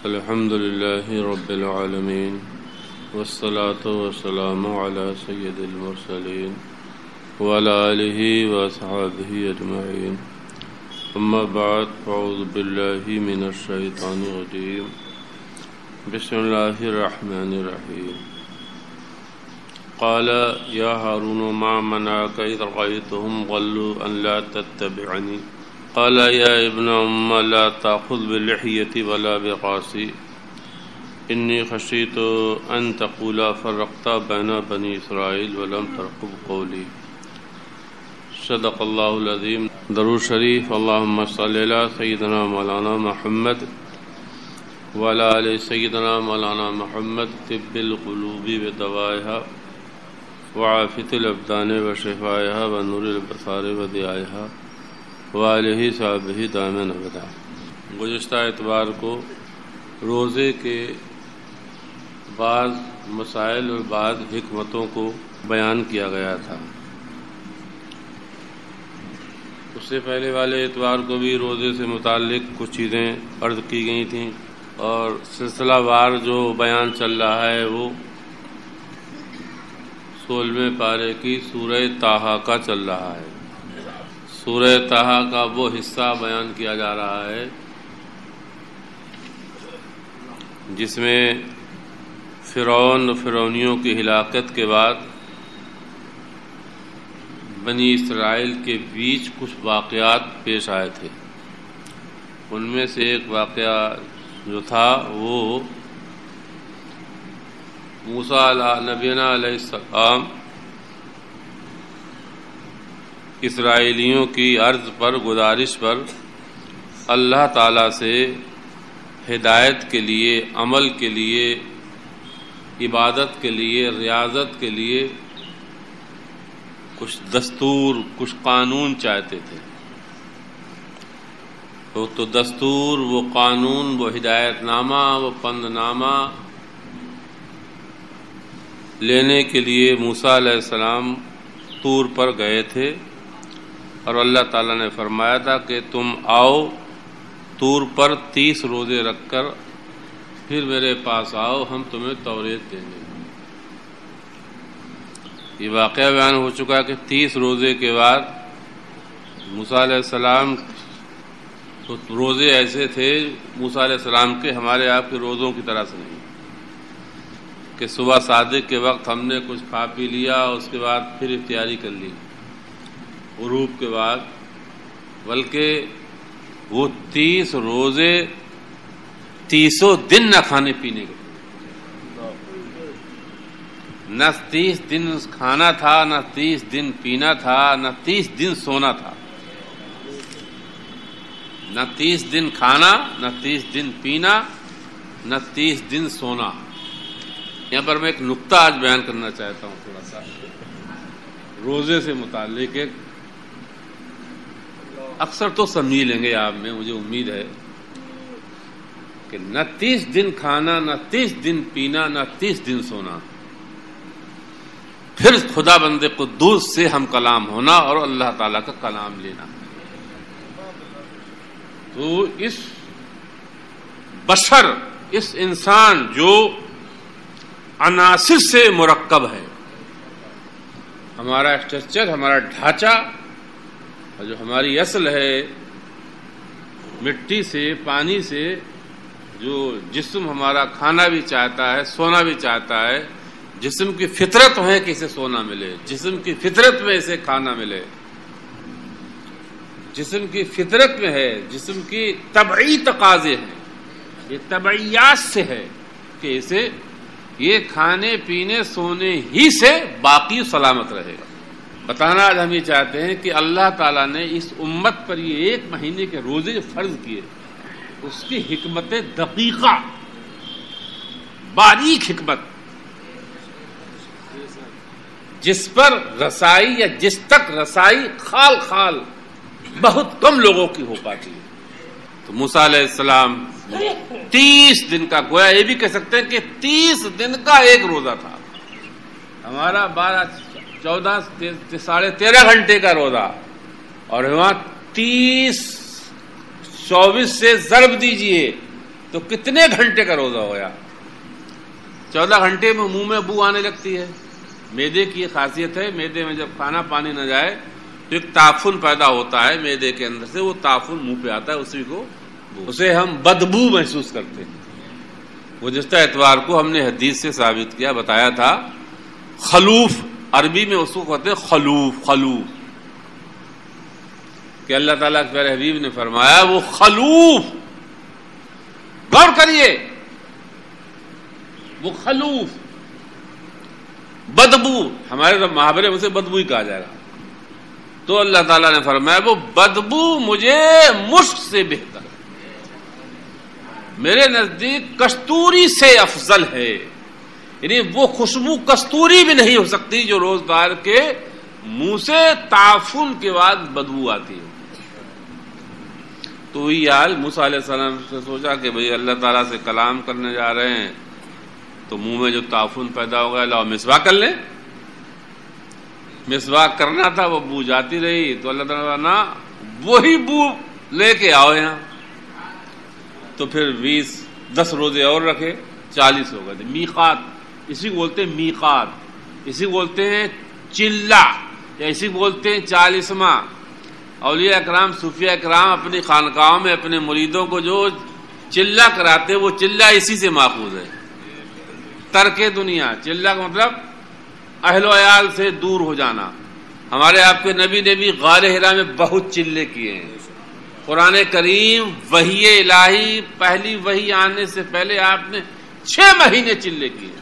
الحمد لله رب العالمين والصلاة والسلام على سيد المرسلين وعلى آله وأصحابه أجمعين أما بعد فأعوذ بالله من الشيطان الرجيم بسم الله الرحمن الرحيم قال يا هارون ما منعك إذ رأيتهم ضلوا أن لا تتبعني قال يا ابن أم لا تأخذ بلحيتي ولا برأسي إني خشيت أن تقول فرقت بين بني إسرائيل ولم ترقب قولي صدق الله العظيم. درود شریف. اللهم صل على سيدنا مولانا محمد وعلى آل سيدنا مولانا محمد طب القلوب ودوائها وعافية الأبدان وشفائها ونور البصار وضيائها وآلہ صحابہ دائماً ابدا. گزشتہ اتوار کو روزے کے بعض مسائل اور بعض حکمتوں کو بیان کیا گیا تھا. اس سے پہلے والے اتوار کو بھی روزے سے متعلق کچھ چیزیں عرض کی گئی تھیں اور سلسلہ وار جو بیان چل رہا ہے وہ 16ویں پارے کی سورہ طٰہٰ کا چل رہا ہے. سورہ طٰہٰ کا وہ حصہ بیان کیا جا رہا ہے جس میں فرعونیوں کی ہلاکت کے بعد بنی اسرائیل کے بیچ کچھ واقعات پیش آئے تھے. ان میں سے ایک واقعہ جو تھا وہ موسیٰ نبینا علیہ السلام اسرائیلیوں کی عرض پر گزارش پر اللہ تعالیٰ سے ہدایت کے لیے، عمل کے لیے، عبادت کے لیے، ریاضت کے لیے کچھ دستور، کچھ قانون چاہتے تھے. تو دستور، وہ قانون، وہ ہدایت نامہ، وہ پند نامہ لینے کے لیے موسیٰ علیہ السلام طور پر گئے تھے اور اللہ تعالیٰ نے فرمایا تھا کہ تم آؤ طور پر 30 روزے رکھ کر پھر میرے پاس آؤ، ہم تمہیں توریت دیں گے. یہ واقعہ بیان ہو چکا کہ 30 روزے کے بعد موسیٰ علیہ السلام تو روزے ایسے تھے موسیٰ علیہ السلام کے، ہمارے آپ کے روزوں کی طرح سے نہیں کہ صبح صادق کے وقت ہم نے کچھ کھا پی لیا اس کے بعد پھر افطاری کر لی غروب کے بعد، بلکہ وہ 30 روزے 30 دن نہ کھانے پینے کے، نہ 30 دن کھانا تھا، نہ 30 دن پینا تھا، نہ 30 دن سونا تھا. نہ 30 دن کھانا، نہ 30 دن پینا، نہ 30 دن سونا. یہاں پر میں ایک نقطہ آج بیان کرنا چاہتا ہوں تھوڑا سا روزے سے متعلق. ایک اکثر تو سمجھ لیں گے آپ میں، مجھے امید ہے کہ نہ 30 دن کھانا، نہ 30 دن پینا، نہ 30 دن سونا، پھر خدا بند قدوس سے ہم کلام ہونا اور اللہ تعالیٰ کا کلام لینا. تو اس بشر، اس انسان جو عناصر سے مرکب ہے، ہمارا اسٹرکچر، ہمارا ڈھانچہ، جو ہماری اصل ہے مٹی سے، پانی سے، جو جسم ہمارا کھانا بھی چاہتا ہے، سونا بھی چاہتا ہے. جسم کی فطرت ہے کہ اسے سونا ملے، جسم کی فطرت میں اسے کھانا ملے، جسم کی فطرت میں ہے، جسم کی طبعی تقاضے ہیں، یہ طبعیات سے ہے کہ اسے یہ کھانے پینے سونے ہی سے باقی سلامت رہے گا. بتانا آج ہم یہ چاہتے ہیں کہ اللہ تعالیٰ نے اس امت پر یہ 1 مہینے کے روزے جو فرض کیے، اس کی حکمت دقیقہ، باریک حکمت، جس پر رسائی یا جس تک رسائی خال خال بہت کم لوگوں کی ہو پاتی ہے. تو موسیٰ علیہ السلام 30 دن کا، گویا یہ بھی کہہ سکتے ہیں کہ 30 دن کا ایک روزہ تھا. ہمارا 12 14 ساڑھے 13 گھنٹے کا روزہ، اور وہاں 30 24 سے ضرب دیجئے تو کتنے گھنٹے کا روزہ ہو گیا؟ 14 گھنٹے میں منہ میں بو آنے لگتی ہے. معدے کی یہ خاصیت ہے، معدے میں جب کھانا پانی نہ جائے تو ایک تعفن پیدا ہوتا ہے معدے کے اندر سے، وہ تعفن منہ پہ آتا ہے، اسے ہم بدبو محسوس کرتے ہیں. گزشتہ اتوار کو ہم نے حدیث سے ثابت کیا، بتایا تھا خلوف، عربی میں اس کو کہتے ہیں خلوف کہ اللہ تعالیٰ کے پیارے حبیب نے فرمایا وہ خلوف، غور کریے، وہ خلوف بدبو، ہمارے محاورے میں سے بدبو ہی کہا جائے گا. تو اللہ تعالیٰ نے فرمایا وہ بدبو مجھے مشک سے بہتر، میرے نزدیک کستوری سے افضل ہے. یعنی وہ خوشبو کستوری بھی نہیں ہو سکتی جو روزدار کے منہ سے تعفن کے بعد بدبو آتی ہے. تو یہ حال موسیٰ علیہ السلام سے سوچا کہ بھئی اللہ تعالیٰ سے کلام کرنے جا رہے ہیں تو منہ میں جو تعفن پیدا ہو گیا، لاؤ مسواک کر لیں. مسواک کرنا تھا، وہ بو جاتی رہی، تو اللہ تعالیٰ نا وہی بو لے کے آؤ یہاں. تو پھر 10 روزے اور رکھے، 40 ہو گئے. میقات، اسی کو بولتے ہیں میقات، اسی کو بولتے ہیں چلہ، یا اسی کو بولتے ہیں 40واں. اولیاء اکرام، صوفیاء اکرام اپنی خانقاہوں میں اپنے مریدوں کو جو چلہ کراتے، وہ چلہ اسی سے ماخوذ ہے. ترک دنیا، چلہ کا مطلب اہل و عیال سے دور ہو جانا. ہمارے آپ کے نبی نے بھی غار حرا میں بہت چلے کیے ہیں. قرآن کریم وحی الہی، پہلی وحی آنے سے پہلے آپ نے 6 مہینے چلے کیے.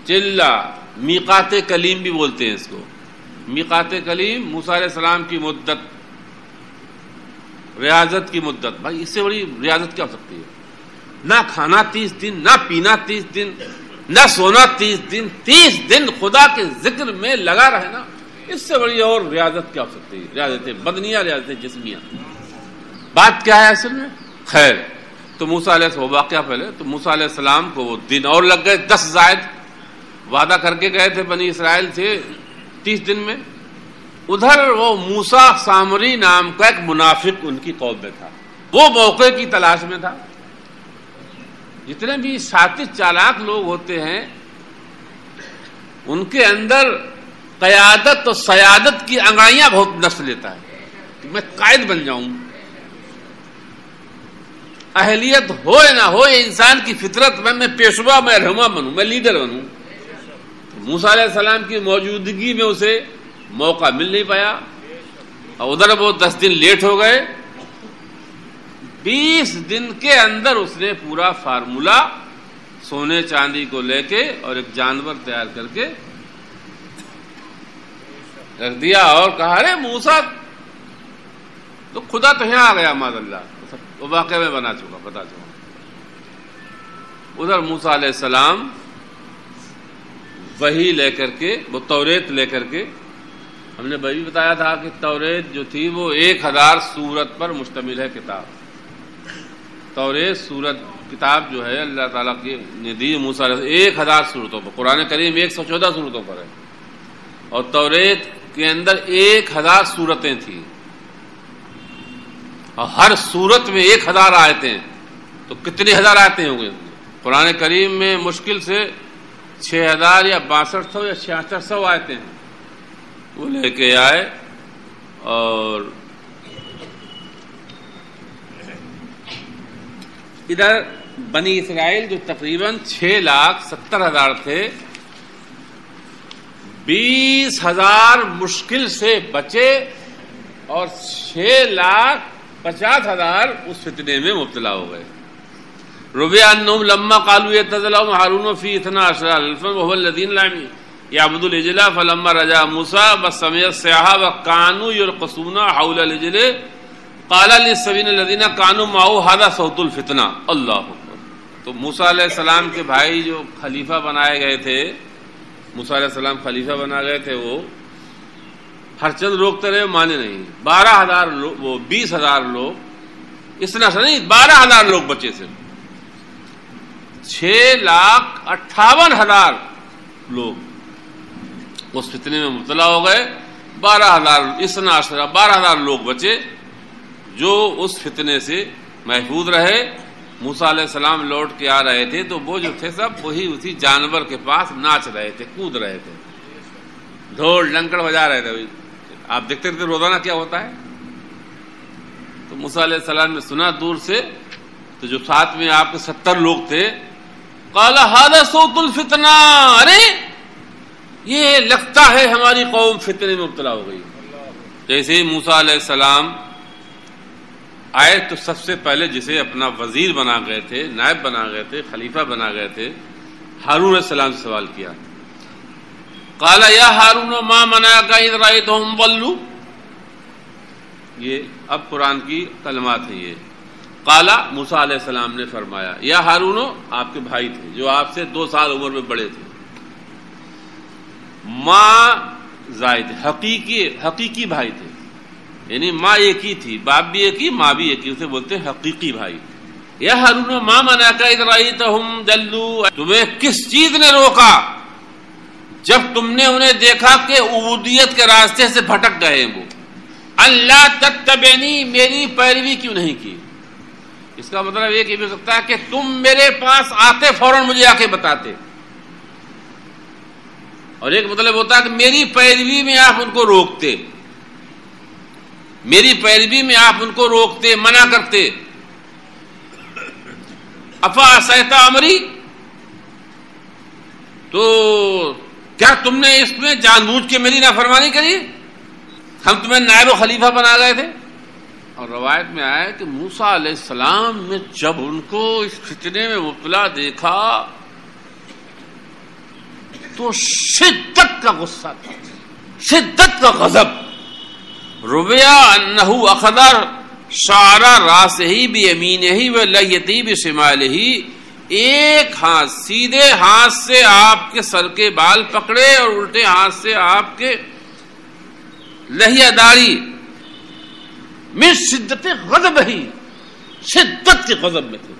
چلہ میقات کلیم بھی بولتے ہیں اس کو. میقات کلیم موسیٰ علیہ السلام کی مدت، ریاضت کی مدت. بھائی اس سے بڑی ریاضت کیا ہو سکتی ہے؟ نہ کھانا 30 دن، نہ پینا 30 دن، نہ سونا 30 دن، 30 دن خدا کے ذکر میں لگا رہنا، اس سے بڑی اور ریاضت کیا ہو سکتی ہے؟ ریاضت بدنیہ، ریاضت جسمیہ. بات کیا ہے اصل میں؟ خیر، تو موسیٰ علیہ السلام واقعہ پہلے، تو موسیٰ علیہ السلام کو وہ دن اور لگ گئے 10 زائد. وعدہ کر کے گئے تھے بنی اسرائیل سے 30 دن میں. ادھر وہ موسیٰ سامری نام کا ایک منافق ان کی قوم میں تھا، وہ موقع کی تلاش میں تھا. جتنے بھی ساتھی چالاک لوگ ہوتے ہیں ان کے اندر قیادت اور سیادت کی انگڑائیاں بہت نفس لیتا ہے کہ میں قائد بن جاؤں. اہلیت ہو یا نہ ہو، یہ انسان کی فطرت میں پیشوا، میں رہنما بنوں، میں لیڈر بنوں. موسیٰ علیہ السلام کی موجودگی میں اسے موقع مل نہیں پایا، اور ادھر وہ 10 دن لیٹ ہو گئے. 20 دن کے اندر اس نے پورا فارمولا سونے چاندی کو لے کے اور ایک جانور تیار کر کے رکھ دیا اور کہا ارے موسیٰ تو خدا تو یہاں آ گیا، معاذ اللہ. وہ واقعہ میں بتا چکا. ادھر موسیٰ علیہ السلام وحی لے کر کے، وہ توریت لے کر کے، ہم نے بھی بتایا تھا کہ توریت جو تھی وہ 1000 سورت پر مشتمل ہے کتاب. توریت سورت کتاب جو ہے اللہ تعالیٰ کی نے دی موسیٰ علیہ 1000 سورتوں پر. قرآن کریم 114 سورتوں پر ہے، اور توریت کے اندر 1000 سورتیں تھیں، اور ہر سورت میں 1000 آیتیں. تو کتنی ہزار آیتیں ہوں گے؟ قرآن کریم میں مشکل سے 6000 یا 6200 یا 6600 آیتیں ہیں. وہ لے کے آئے، اور ادھر بنی اسرائیل جو تقریباً 6,70,000 تھے، 20,000 مشکل سے بچے اور 6,50,000 اس فتنے میں مبتلا ہو گئے. ربی انہم لما قالوا یتزلهم ہارون فی 12,000 وهو الذین لم یعبدوا العجل فلما رجع موسیٰ وسمع الصیحہ وكانوا يرقصون حول العجل قال للسبعین الذین كانوا معه هذا صوت الفتنہ. اللہ اکبر. تو موسیٰ علیہ السلام کے بھائی جو خلیفہ بنائے گئے تھے، موسیٰ علیہ السلام خلیفہ بنا گئے تھے، وہ ہر چند روکتے رہے، مانے نہیں. 12,000 لوگ، وہ 20,000 لوگ، اتنا سا نہیں، 12,000 لوگ بچے تھے. 6,58,000 لوگ اس فتنے میں مبتلا ہو گئے. 12,000 لوگ بچے. جو اس فتنے سے محفوظ رہے. موسیٰ علیہ السلام لوٹ کے آ رہے تھے تو وہ جو تھے سب وہی اسی جانور کے پاس ناچ رہے تھے, کود رہے تھے, ڈھول ڈنکڑ بجا رہے تھے. آپ دیکھتے رہتے روزانہ کیا ہوتا ہے. تو موسیٰ علیہ السلام نے سنا دور سے, تو جو ساتھ میں آپ کے 70 لوگ تھے, قال ھذا صوت الفتنہ, ارے یہ لگتا ہے ہماری قوم فتنے میں مبتلا ہو گئی. جیسے ہی موسیٰ علیہ السلام آئے تو سب سے پہلے جسے اپنا وزیر بنا گئے تھے, نائب بنا گئے تھے, خلیفہ بنا گئے تھے, ہارون علیہ السلام سے سوال کیا. قال یا ہارون ما منعک اذ رأیتہم ضلوا, یہ اب قرآن کی کلمات ہیں یہ. قال موسیٰ علیہ السلام نے فرمایا, یا ہارون, آپ کے بھائی تھے جو آپ سے 2 سال عمر میں بڑے تھے, ماں زائد حقیقی بھائی تھے, یعنی ماں ایک ہی تھی, باپ بھی ایک ہی, ماں بھی ایک ہی, اسے بولتے ہیں حقیقی بھائی. یا ہارون ما منعک اذ رأیتہم ضلوا, تمہیں کس چیز نے روکا جب تم نے انہیں دیکھا کہ عبودیت کے راستے سے بھٹک گئے ہیں وہ, اللہ تتبعنی, میری پیروی کیوں نہیں کی. اس کا مطلب یہ کہ بھی ہو سکتا ہے کہ تم میرے پاس آتے فوراً مجھے آ کے بتاتے, اور ایک مطلب ہوتا ہے کہ میری پیروی میں آپ ان کو روکتے, میری پیروی میں آپ ان کو روکتے, منع کرتے. افعصیت امری, تو کیا تم نے اس میں جان بوجھ کے میری نافرمانی کری, ہم تمہیں نائب و خلیفہ بنا گئے تھے. اور روایت میں آیا کہ موسیٰ علیہ السلام نے جب ان کو اس فتنے میں مبتلا دیکھا تو شدت کا غصہ تھا, شدت کا غضب. رویا انہ اخذ شعر راسہ بیمینہ ولیتہ بشمالہ, ایک ہاتھ سیدھے ہاتھ سے آپ کے سر کے بال پکڑے اور الٹے ہاتھ سے آپ کے لحیہ داڑھی, من شدت غضب ہی, شدت کے غضب میں تھے.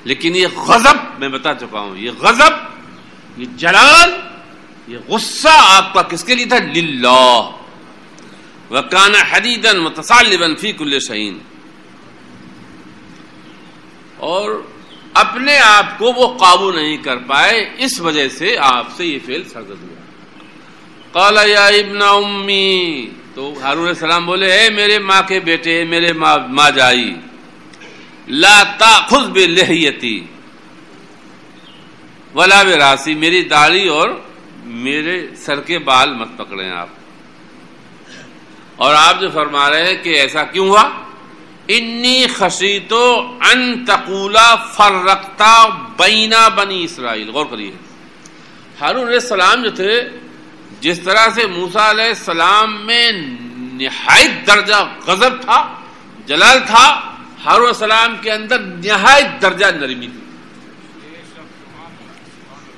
لیکن یہ غضب میں بتا چکا ہوں, یہ غضب, یہ جلال, یہ غصہ آپ کا کس کے لیے تھا, للہ. وَكَانَ حَدِيدًا مُتَصَلِّبًا فِي كُلِّ شَيْءٍ, اور اپنے آپ کو وہ قابو نہیں کر پائے, اس وجہ سے آپ سے یہ فعل سرزد ہوا. قال یا ابن امی, تو ہارون علیہ السلام بولے, اے میرے ماں کے بیٹے, میرے ماں جائی, لا تاخذ بلحیتی ولا براسی, میری داڑھی اور میرے سر کے بال مت پکڑیں آپ. اور آپ جو فرما رہے ہیں کہ ایسا کیوں ہوا, انی خشیت ان تقولا فرقتا بین بنی اسرائیل. غور کریے, ہارون علیہ السلام جو تھے, جس طرح سے موسیٰ علیہ السلام میں نہایت درجہ غضب تھا, جلال تھا, ہارون علیہ السلام کے اندر نہایت درجہ نرمی تھی,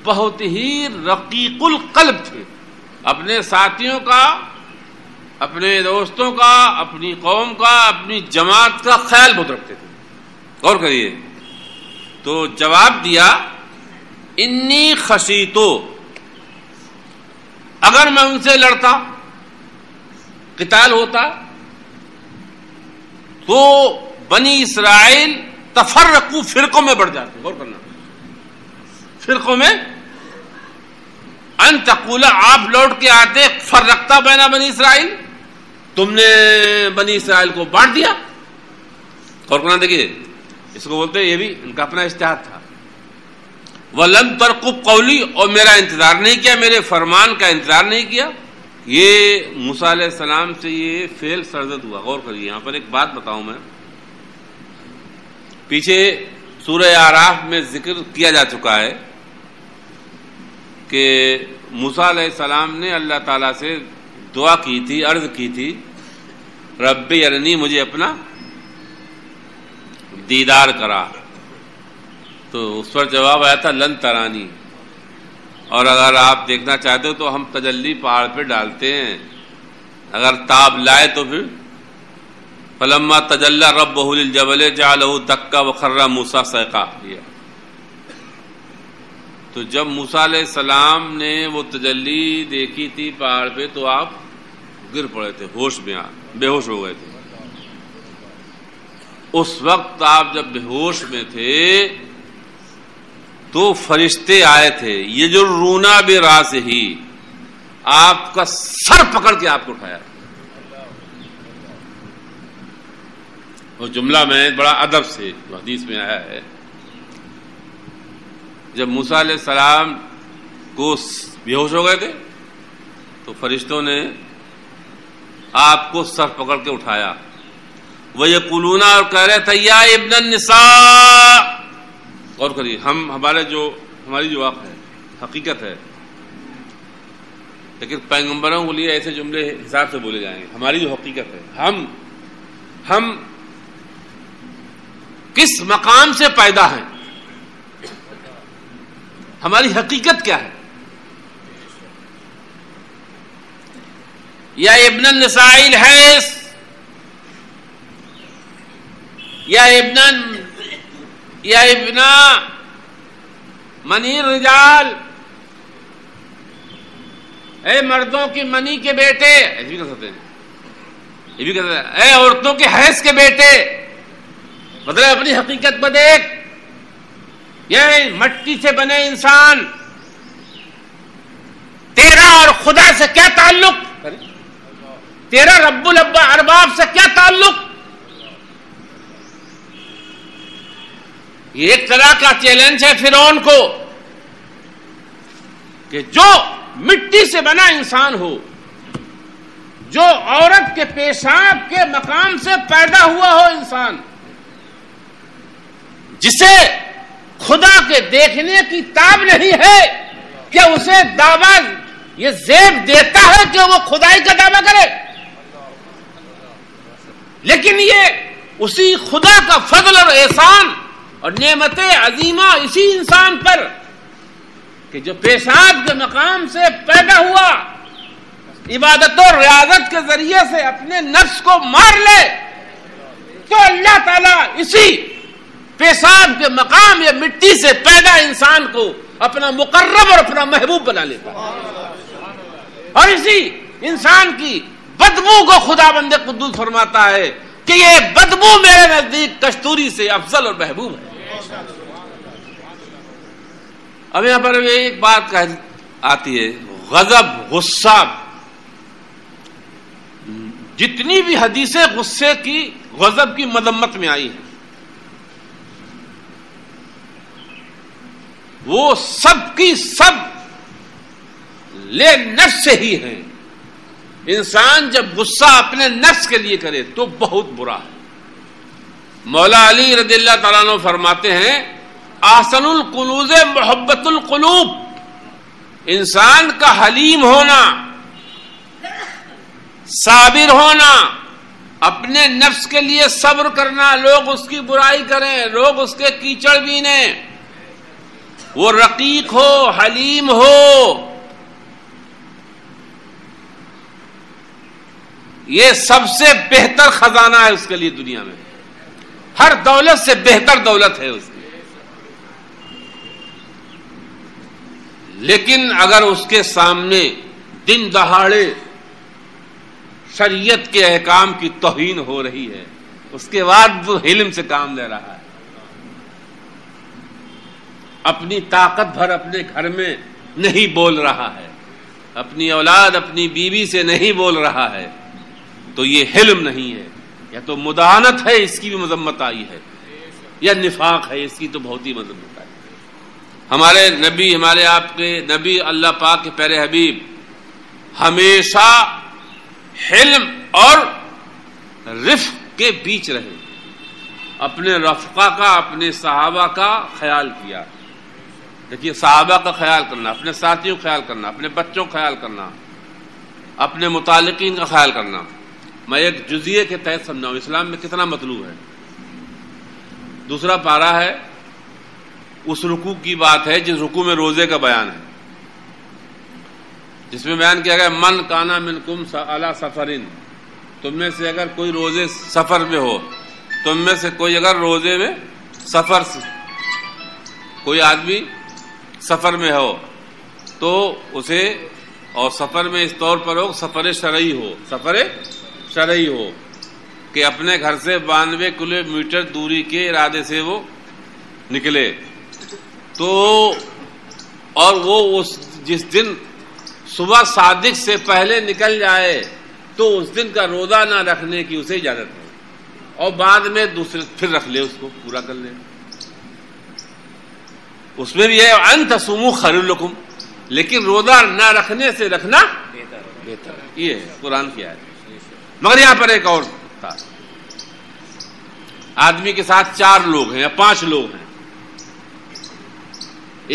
بہت ہی رقیق القلب تھے. اپنے ساتھیوں کا, اپنے دوستوں کا, اپنی قوم کا, اپنی جماعت کا خیال بہت رکھتے تھے. غور کریے, تو جواب دیا, انی خشیتو, اگر میں ان سے لڑتا, قتال ہوتا, تو بنی اسرائیل تفرقو, فرقوں میں بڑھ جاتے. غور کرنا, فرقوں میں, ان تقولا, آپ لوٹ کے آتے, فرقتا بین بنی اسرائیل, تم نے بنی اسرائیل کو بانٹ دیا. غور کرنا, دیکھیے اس کو بولتے, یہ بھی ان کا اپنا اجتہاد تھا. وَلَمْ تَرْقُبْ قَوْلِي, اور میرا انتظار نہیں کیا, میرے فرمان کا انتظار نہیں کیا. یہ موسیٰ علیہ السلام سے یہ فعل سرزد ہوا. غور کریے, یہاں پر ایک بات بتاؤں میں, پیچھے سورہ اعراف میں ذکر کیا جا چکا ہے کہ موسیٰ علیہ السلام نے اللہ تعالیٰ سے دعا کی تھی, عرض کی تھی, رب ارنی, مجھے اپنا دیدار کرا. تو اس پر جواب آیا تھا لن ترانی, اور اگر آپ دیکھنا چاہتے ہو تو ہم تجلی پہاڑ پہ ڈالتے ہیں, اگر تاب لائے تو پھر فلما تجلی ربہ للجبل جعلہ دکا وخر موسیٰ صعقا. تو جب موسیٰ علیہ السلام نے وہ تجلی دیکھی تھی پہاڑ پہ تو آپ گر پڑے تھے, بے ہوش ہو گئے تھے. اس وقت آپ جب بے ہوش میں تھے تو فرشتے آئے تھے، یجرون براسہ، آپ کا سر پکڑ کے آپ کو اٹھایا. وہ جملہ میں بڑا ادب سے حدیث میں آیا ہے، جب موسیٰ علیہ السلام کو بے ہوش ہو گئے تھے تو فرشتوں نے آپ کو سر پکڑ کے اٹھایا. وَيَقُولُونَ، اور کہہ رہے تھے یا ابن النساء. اور کریے، ہماری جو حقیقت ہے، لیکن پیغمبروں کے لیے ایسے جملے حساب سے بولے جائیں گے. ہماری جو حقیقت ہے، ہم کس مقام سے پیدا ہیں، ہماری حقیقت کیا ہے. یا ابن النساء الحیث، یا ابن منی الرجال، اے مردوں کی منی کے بیٹے، ایسے بھی کہہ سکتے ہیں، یہ بھی کہہ سکتے ہیں اے عورتوں کے حیض کے بیٹے. مطلب اپنی حقیقت پر دیکھ، یہ مٹی سے بنے انسان، تیرا اور خدا سے کیا تعلق، تیرا رب الارباب سے کیا تعلق. یہ ایک طرح کا چیلنج ہے فرعون کو کہ جو مٹی سے بنا انسان ہو، جو عورت کے پیشاب کے مقام سے پیدا ہوا ہو انسان، جسے خدا کے دیکھنے کی تاب نہیں ہے، کیا اسے دعویٰ یہ زیب دیتا ہے کہ وہ خدائی کا دعویٰ کرے؟ لیکن یہ اسی خدا کا فضل اور احسان اور نعمت عظیمہ اسی انسان پر کہ جو پیشاب کے مقام سے پیدا ہوا، عبادت و ریاضت کے ذریعے سے اپنے نفس کو مار لے، تو اللہ تعالیٰ اسی پیشاب کے مقام یا مٹی سے پیدا انسان کو اپنا مقرب اور اپنا محبوب بنا لیتا ہے، اور اسی انسان کی بدبو کو خدا بند قدوس فرماتا ہے کہ یہ بدبو میرے نزدیک کستوری سے افضل اور محبوب ہے. اب یہاں پر ایک بات آتی ہے، غضب، غصہ. جتنی بھی حدیثیں غصے کی، غضب کی مذمت میں آئی ہیں، وہ سب کی سب لے نفس سے ہی ہیں. انسان جب غصہ اپنے نفس کے لیے کرے تو بہت برا ہے. مولا علی رضی اللہ تعالیٰ عنہ فرماتے ہیں احسن القلوب محبت القلوب. انسان کا حلیم ہونا، صابر ہونا، اپنے نفس کے لیے صبر کرنا، لوگ اس کی برائی کریں، لوگ اس کے کیچڑ بینیں، وہ رقیق ہو، حلیم ہو، یہ سب سے بہتر خزانہ ہے اس کے لیے دنیا میں. ہر دولت سے بہتر دولت ہے اس کی. لیکن اگر اس کے سامنے دن دہاڑے شریعت کے احکام کی توہین ہو رہی ہے، اس کے بعد وہ حلم سے کام لے رہا ہے، اپنی طاقت بھر اپنے گھر میں نہیں بول رہا ہے، اپنی اولاد اپنی بیوی سے نہیں بول رہا ہے، تو یہ حلم نہیں ہے. یا تو مداہنت ہے، اس کی بھی مذمت آئی ہے، یا نفاق ہے، اس کی تو بہت ہی مذمت آئی. ہمارے نبی، ہمارے آپ کے نبی، اللہ پاک کے پیارے حبیب ہمیشہ حلم اور رفق کے بیچ رہے، اپنے رفقا کا، اپنے صحابہ کا خیال کیا. دیکھیے، صحابہ کا خیال کرنا، اپنے ساتھیوں کا خیال کرنا، اپنے بچوں کا خیال کرنا، اپنے متعلقین کا خیال کرنا. میں ایک جزیے کے تحت سمجھاؤں اسلام میں کتنا مطلوب ہے. دوسرا پارہ ہے، اس رکوع کی بات ہے جس رکوع میں روزے کا بیان ہے، جس میں بیان کیا گیا من کانا منکم علی سفرن، تم میں سے اگر کوئی روزے سفر میں ہو، تم میں سے کوئی اگر روزے میں سفر سے کوئی آدمی سفر میں ہو تو اسے، اور سفر میں اس طور پر ہو سفر شرعی ہو، سفر شرعی ہو، کہ اپنے گھر سے 92 کلومیٹر دوری کے ارادے سے وہ نکلے تو اور وہ جس دن صبح صادق سے پہلے نکل جائے تو اس دن کا روزہ نہ رکھنے کی اسے اجازت ہے اور بعد میں دوسرے پھر رکھ لے، اس کو پورا کر لے. اس میں بھی ہے ان تصوموا خیر لکم، لیکن روزہ نہ رکھنے سے رکھنا بہتر ہے. یہ ہے قرآن کی آیت. مگر یہاں پر ایک اور تھا، آدمی کے ساتھ 4 لوگ ہیں یا 5 لوگ ہیں،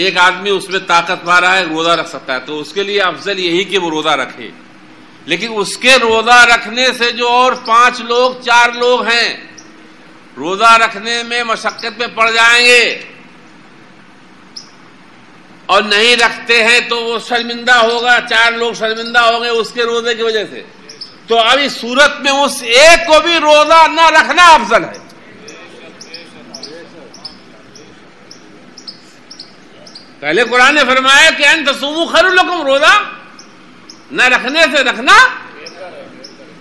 ایک آدمی اس میں طاقت پا رہا ہے، روزہ رکھ سکتا ہے، تو اس کے لیے افضل یہی کہ وہ روزہ رکھے. لیکن اس کے روزہ رکھنے سے جو اور 5 لوگ 4 لوگ ہیں روزہ رکھنے میں مشقت میں پڑ جائیں گے اور نہیں رکھتے ہیں تو وہ شرمندہ ہوگا، 4 لوگ شرمندہ ہوں گے اس کے روزے کی وجہ سے. تو اب اس صورت میں اس ایک کو بھی روزہ نہ رکھنا افضل ہے. پہلے قرآن نے فرمایا کہ ان تصوموا خیر لکم، روزہ نہ رکھنے سے رکھنا،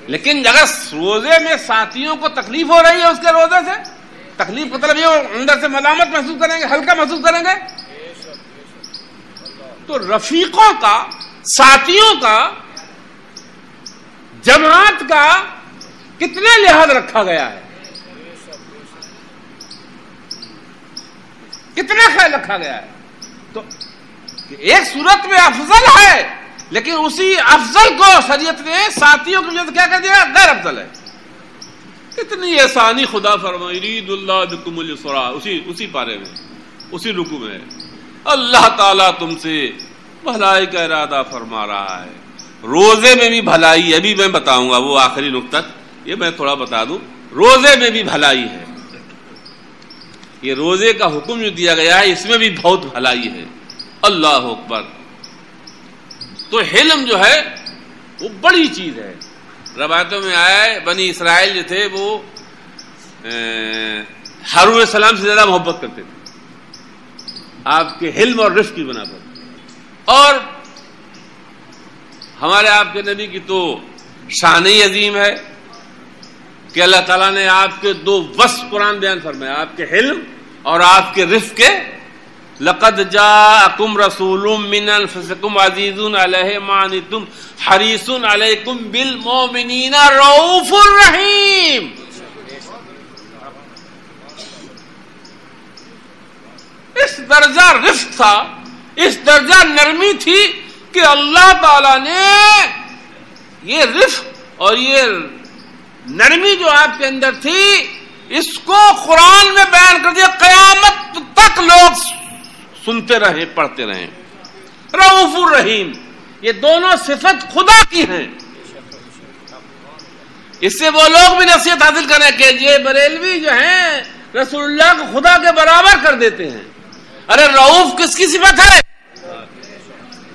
لیکن اگر روزے میں ساتھیوں کو تکلیف ہو رہی ہے اس کے روزے سے، تکلیف مطلب یہ اندر سے ملامت محسوس کریں گے، ہلکا محسوس کریں گے، تو رفیقوں کا، ساتھیوں کا، جماعت کا کتنا لحاظ رکھا گیا ہے، کتنا خیال رکھا گیا ہے. تو ایک صورت میں افضل ہے، لیکن اسی افضل کو شریعت نے ساتھیوں کی وجہ سے کیا کر دیا؟ غیر افضل ہے. کتنی آسانی خدا فرمائے، یرید اللہ بکم اليسر، اسی پارے میں، اسی رکوع میں اللہ تعالیٰ تم سے بھلائی کا ارادہ فرما رہا ہے. روزے میں بھی بھلائی، ابھی میں بتاؤں گا وہ آخری نقطہ، یہ میں تھوڑا بتا دوں. روزے میں بھی بھلائی ہے، یہ روزے کا حکم جو دیا گیا ہے اس میں بھی بہت بھلائی ہے. اللہ اکبر. تو حلم جو ہے وہ بڑی چیز ہے. روایتوں میں آیا ہے بنی اسرائیل جو تھے وہ ہارون علیہ السلام سے زیادہ محبت کرتے تھے آپ کے حلم اور رفق کی بنا پر. اور ہمارے آپ کے نبی کی تو شان ہی عظیم ہے کہ اللہ تعالیٰ نے آپ کے 2 وصف قرآن بیان فرمایا، آپ کے حلم اور آپ کے رفق کے. لقد جاءکم رسول من انفسکم عزیز علیہ ما عنتم حریص علیکم بالمؤمنین رؤوف الرحیم. اس درجہ رفق تھا، اس درجہ نرمی تھی کہ اللہ تعالی نے یہ رفق اور یہ نرمی جو آپ کے اندر تھی اس کو قرآن میں بیان کر دیا. قیامت تک لوگ سنتے رہیں، پڑھتے رہیں. رؤوف الرحیم، یہ دونوں صفت خدا کی ہیں. اس سے وہ لوگ بھی نصیحت حاصل کریں کہ یہ بریلوی جو ہیں رسول اللہ کو خدا کے برابر کر دیتے ہیں. ارے رؤوف کس کی صفت ہے؟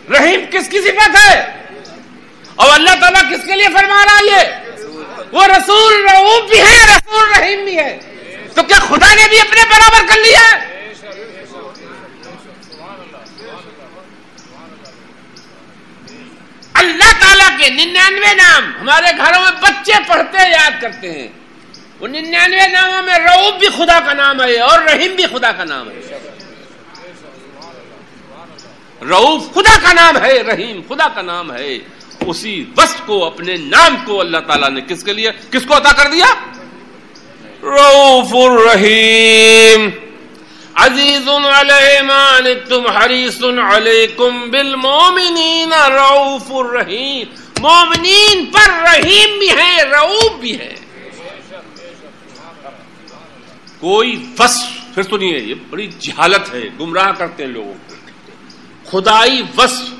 رحیم کس کی صفت ہے؟ اور اللہ تعالیٰ کس کے لیے فرما رہا ہے؟ یہ وہ رسول رؤوف بھی ہے، رسول رحیم بھی ہے. تو کیا خدا نے بھی اپنے برابر کر لیا ہے؟ اللہ تعالیٰ کے 99 نام ہمارے گھروں میں بچے پڑھتے یاد کرتے ہیں. وہ 99 ناموں میں رؤوف بھی خدا کا نام ہے اور رحیم بھی خدا کا نام ہے. رؤوف خدا کا نام ہے، رحیم خدا کا نام ہے. اسی وصف کو، اپنے نام کو اللہ تعالیٰ نے کس کے لیے، کس کو عطا کر دیا؟ رؤوف الرحیم. عزیز علیہ ما عنتم حریص علیکم بالمؤمنین رؤوف الرحیم. مومنین پر رحیم بھی ہے، رؤوف بھی ہے. کوئی وصف، پھر سنیے یہ بڑی جہالت ہے، گمراہ کرتے ہیں لوگوں کو. خدائی وصف،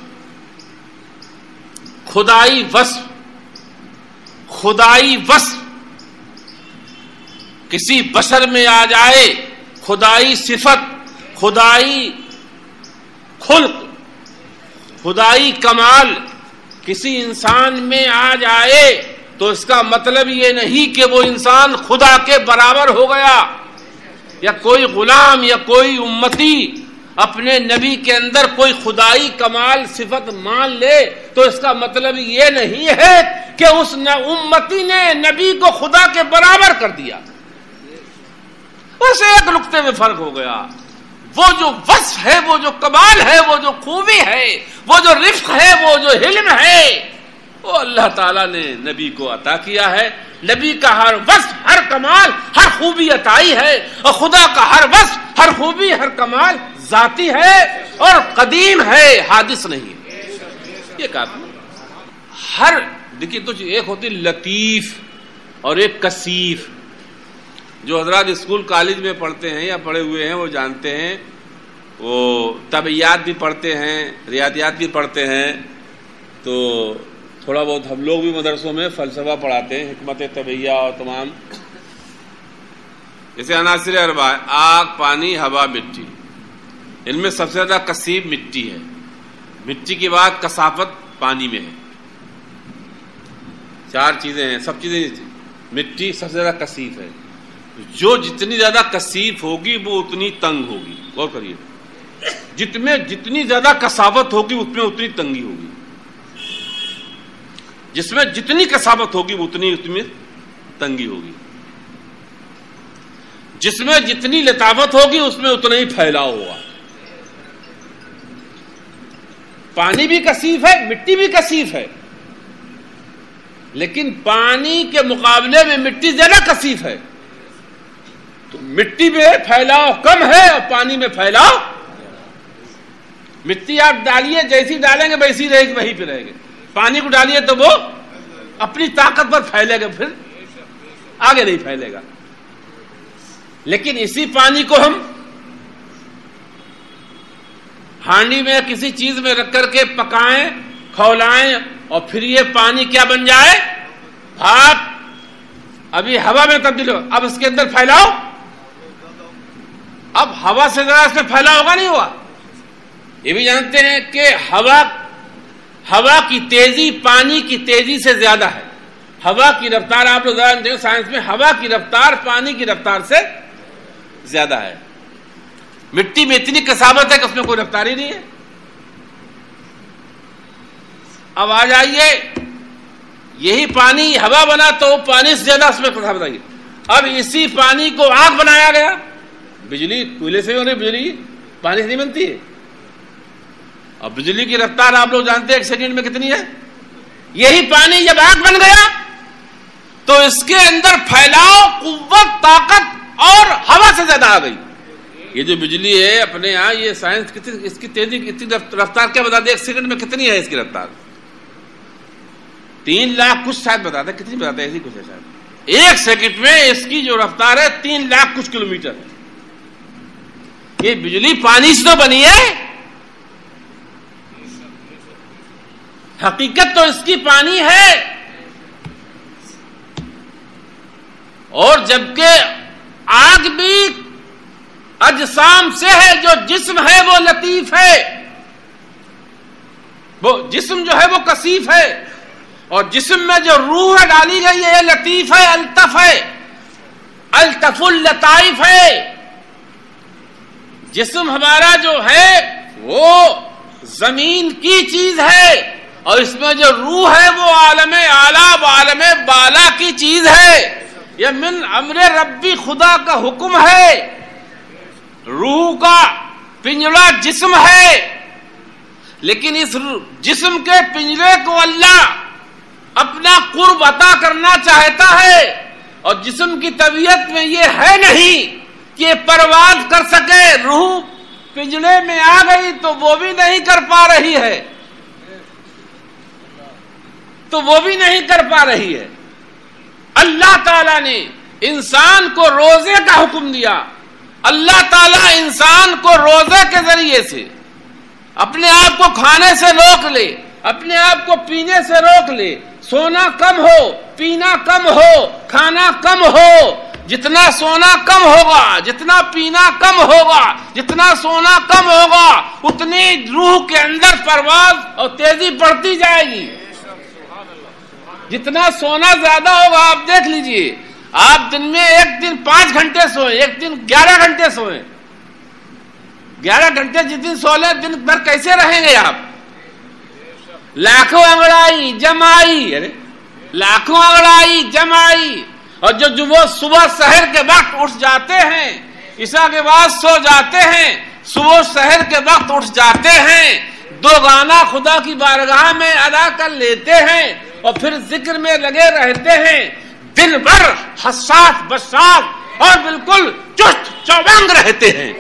خدائی وصف، خدائی وصف کسی بشر میں آ جائے، خدائی صفت، خدائی خلق، خدائی کمال کسی انسان میں آ جائے تو اس کا مطلب یہ نہیں کہ وہ انسان خدا کے برابر ہو گیا. یا کوئی غلام یا کوئی امتی اپنے نبی کے اندر کوئی خدائی کمال صفت مان لے تو اس کا مطلب یہ نہیں ہے کہ اس امتی نے نبی کو خدا کے برابر کر دیا. بس ایک نقطے میں فرق ہو گیا. وہ جو وصف ہے، وہ جو کمال ہے، وہ جو خوبی ہے، وہ جو رفق ہے، وہ جو حلم ہے، وہ اللہ تعالیٰ نے نبی کو عطا کیا ہے. نبی کا ہر وصف، ہر کمال، ہر خوبی عطائی ہے، اور خدا کا ہر وصف، ہر خوبی، ہر کمال ذاتی ہے اور قدیم ہے، حادث نہیں. یہ کافی. ہر دیکھیے تو ایک ہوتی لطیف اور ایک کثیف. جو حضرات اسکول کالج میں پڑھتے ہیں یا پڑھے ہوئے ہیں وہ جانتے ہیں، وہ طبیعیات بھی پڑھتے ہیں، ریاضیات بھی پڑھتے ہیں. تو تھوڑا بہت ہم لوگ بھی مدرسوں میں فلسفہ پڑھاتے ہیں، حکمت طبیعیہ اور تمام. جیسے عناصر اربعہ، آگ، پانی، ہوا، مٹی. ان میں سب سے زیادہ کثیف مٹی ہے. مٹی کے بعد کثافت پانی میں ہے. 4 چیزیں ہیں، سب چیزیں. مٹی سب سے زیادہ کثیف ہے. جو جتنی زیادہ کثیف ہوگی وہ اتنی تنگ ہوگی. غور کریے، جتنی زیادہ کثافت ہوگی اس میں اتنی تنگی ہوگی. جس میں جتنی کثافت ہوگی اتنی اس میں تنگی ہوگی. جس میں جتنی لطافت ہوگی اس میں اتنا ہی پھیلاؤ ہوگا. پانی بھی کثیف ہے، مٹی بھی کثیف ہے، لیکن پانی کے مقابلے میں مٹی زیادہ کثیف ہے. تو مٹی میں پھیلاؤ کم ہے اور پانی میں پھیلاؤ. مٹی آپ ڈالیے، جیسی ڈالیں گے ویسی رہے گی، وہیں پہ رہے گی. پانی کو ڈالیے تو وہ اپنی طاقت پر پھیلے گا، پھر آگے نہیں پھیلے گا. لیکن اسی پانی کو ہم ہانڈی میں کسی چیز میں رکھ کر کے پکائیں، کھولائیں، اور پھر یہ پانی کیا بن جائے؟ بھاپ. ابھی ہوا میں تبدیل ہو، اب اس کے اندر پھیلاؤ. اب ہوا سے ذرا اس میں پھیلاؤ ہوگا نہیں ہوا. یہ بھی جانتے ہیں کہ ہوا کی تیزی پانی کی تیزی سے زیادہ ہے. ہوا کی رفتار آپ لوگ جانتے ہیں سائنس میں، ہوا کی رفتار پانی کی رفتار سے زیادہ ہے. مٹی میں اتنی کثافت ہے کہ اس میں کوئی رفتار ہی نہیں ہے. اب آ جائیے، یہی پانی ہوا بنا تو پانی سے زیادہ اس میں کثافت آئی. اب اسی پانی کو آگ بنایا گیا. بجلی کوئلے سے ہو رہی، بجلی پانی سے نہیں بنتی ہے. اور بجلی کی رفتار آپ لوگ جانتے ہیں 1 سیکنڈ میں کتنی ہے. یہی پانی جب آگ بن گیا تو اس کے اندر پھیلاؤ، قوت، طاقت اور ہوا سے زیادہ آ گئی. یہ جو بجلی ہے اپنے یہاں، یہ سائنس کتنی، اس کی تیزی، اتنی رفتار کیا بتا دے 1 سیکنڈ میں کتنی ہے اس کی رفتار؟ 3 لاکھ کچھ شاید بتاتا ہے. کتنی بتاتا ہے؟ ایسی کچھ ہے شاید. 1 سیکنڈ میں اس کی جو رفتار ہے 3 لاکھ کچھ کلومیٹر. یہ بجلی پانی سے تو بنی ہے. حقیقت تو اس کی پانی ہے. اور جبکہ آگ بھی اجسام سے ہے، جو جسم ہے وہ لطیف ہے، وہ جسم جو ہے وہ کثیف ہے، اور جسم میں جو روح ڈالی گئی ہے یہ لطیف ہے، الطف ہے، الطف اللطائف ہے. جسم ہمارا جو ہے وہ زمین کی چیز ہے، اور اس میں جو روح ہے وہ عالم اعلیٰ عالم بالا کی چیز ہے. یہ من امر ربی، خدا کا حکم ہے. روح کا پنجرا جسم ہے، لیکن اس جسم کے پنجرے کو اللہ اپنا قرب عطا کرنا چاہتا ہے، اور جسم کی طبیعت میں یہ ہے نہیں کہ پرواز کر سکے. روح پنجرے میں آ گئی تو وہ بھی نہیں کر پا رہی ہے، تو وہ بھی نہیں کر پا رہی ہے. اللہ تعالیٰ نے انسان کو روزے کا حکم دیا. اللہ تعالیٰ انسان کو روزے کے ذریعے سے اپنے آپ کو کھانے سے روک لے، اپنے آپ کو پینے سے روک لے. سونا کم ہو، پینا کم ہو، کھانا کم ہو. جتنا سونا کم ہوگا، جتنا پینا کم ہوگا، جتنا سونا کم ہوگا، اتنی روح کے اندر پرواز اور تیزی بڑھتی جائے گی. جتنا سونا زیادہ ہوگا، آپ دیکھ لیجئے، آپ دن میں ایک دن 5 گھنٹے سوئیں، ایک دن 11 گھنٹے سوئیں. 11 گھنٹے جس دن سو لیں، دن بھر کیسے رہیں گے آپ؟ لاکھوں انگڑائی جمائی. لاکھوں انگڑائی جمائی، اور جو وہ صبح سحر کے وقت اٹھ جاتے ہیں، عشاء کے بعد سو جاتے ہیں، صبح سحر کے وقت اٹھ جاتے ہیں، 2 گانا خدا کی بارگاہ میں ادا کر لیتے ہیں اور پھر ذکر میں لگے رہتے ہیں، دن بھر حساس بساس اور بالکل چست چوبنگ رہتے ہیں،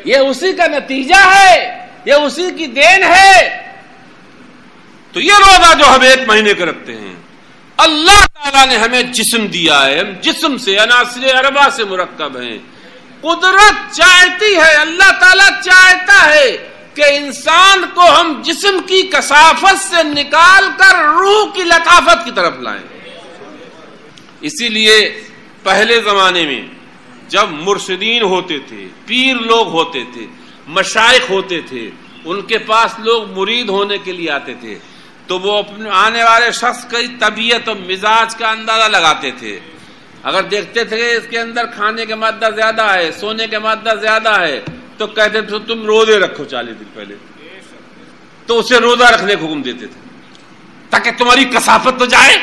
یہ اسی کا نتیجہ ہے، یہ اسی کی دین ہے۔ تو یہ روزہ جو ہم 1 مہینے کے رکھتے ہیں، اللہ تعالیٰ نے ہمیں جسم دیا ہے، ہم جسم سے عناصر اربعہ سے مرکب ہیں، قدرت چاہتی ہے، اللہ تعالیٰ چاہتا ہے کہ انسان کو ہم جسم کی کثافت سے نکال کر روح کی لطافت کی طرف لائیں۔ اسی لیے پہلے زمانے میں جب مرشدین ہوتے تھے، پیر لوگ ہوتے تھے، مشائخ ہوتے تھے، ان کے پاس لوگ مرید ہونے کے لیے آتے تھے تو وہ اپنے آنے والے شخص کی طبیعت اور مزاج کا اندازہ لگاتے تھے۔ اگر دیکھتے تھے کہ اس کے اندر کھانے کا مادہ زیادہ ہے، سونے کا مادہ زیادہ ہے، تو کہتے تھے تم روزے رکھو 40 دن پہلے، تو اسے روزہ رکھنے کا حکم دیتے تھے تاکہ تمہاری کثافت تو جائے۔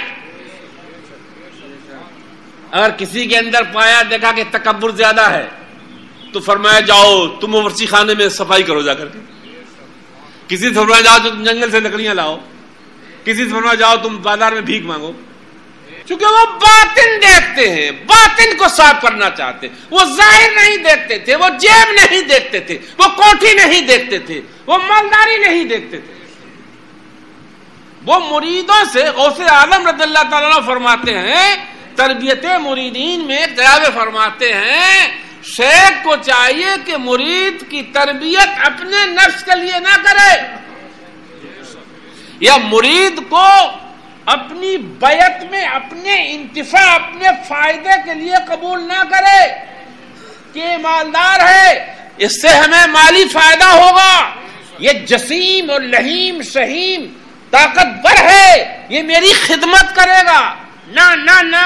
اگر کسی کے اندر پایا دیکھا کہ تکبر زیادہ ہے تو فرمایا جاؤ تم باورچی خانے میں صفائی کرو جا کر کے، کسی سے فرمایا جاؤ تم جنگل سے لکڑیاں لاؤ، کسی سے فرمایا جاؤ تم بازار میں بھیک مانگو، چونکہ وہ باطن دیکھتے ہیں، باطن کو صاف کرنا چاہتے، وہ ظاہر نہیں دیکھتے تھے، وہ جیب نہیں دیکھتے تھے، وہ کوٹھی نہیں دیکھتے تھے، وہ مالداری نہیں دیکھتے تھے۔ وہ مریدوں سے غوث اعظم رضی اللہ تعالیٰ عنہ فرماتے ہیں، تربیت مریدین میں جناب فرماتے ہیں شیخ کو چاہیے کہ مرید کی تربیت اپنے نفس کے لیے نہ کرے، یا مرید کو اپنی بیعت میں اپنے انتفاع، اپنے فائدے کے لیے قبول نہ کرے کہ مالدار ہے اس سے ہمیں مالی فائدہ ہوگا، یہ جسیم اور لحیم شہیم طاقتور ہے، یہ میری خدمت کرے گا، نہ نہ نہ،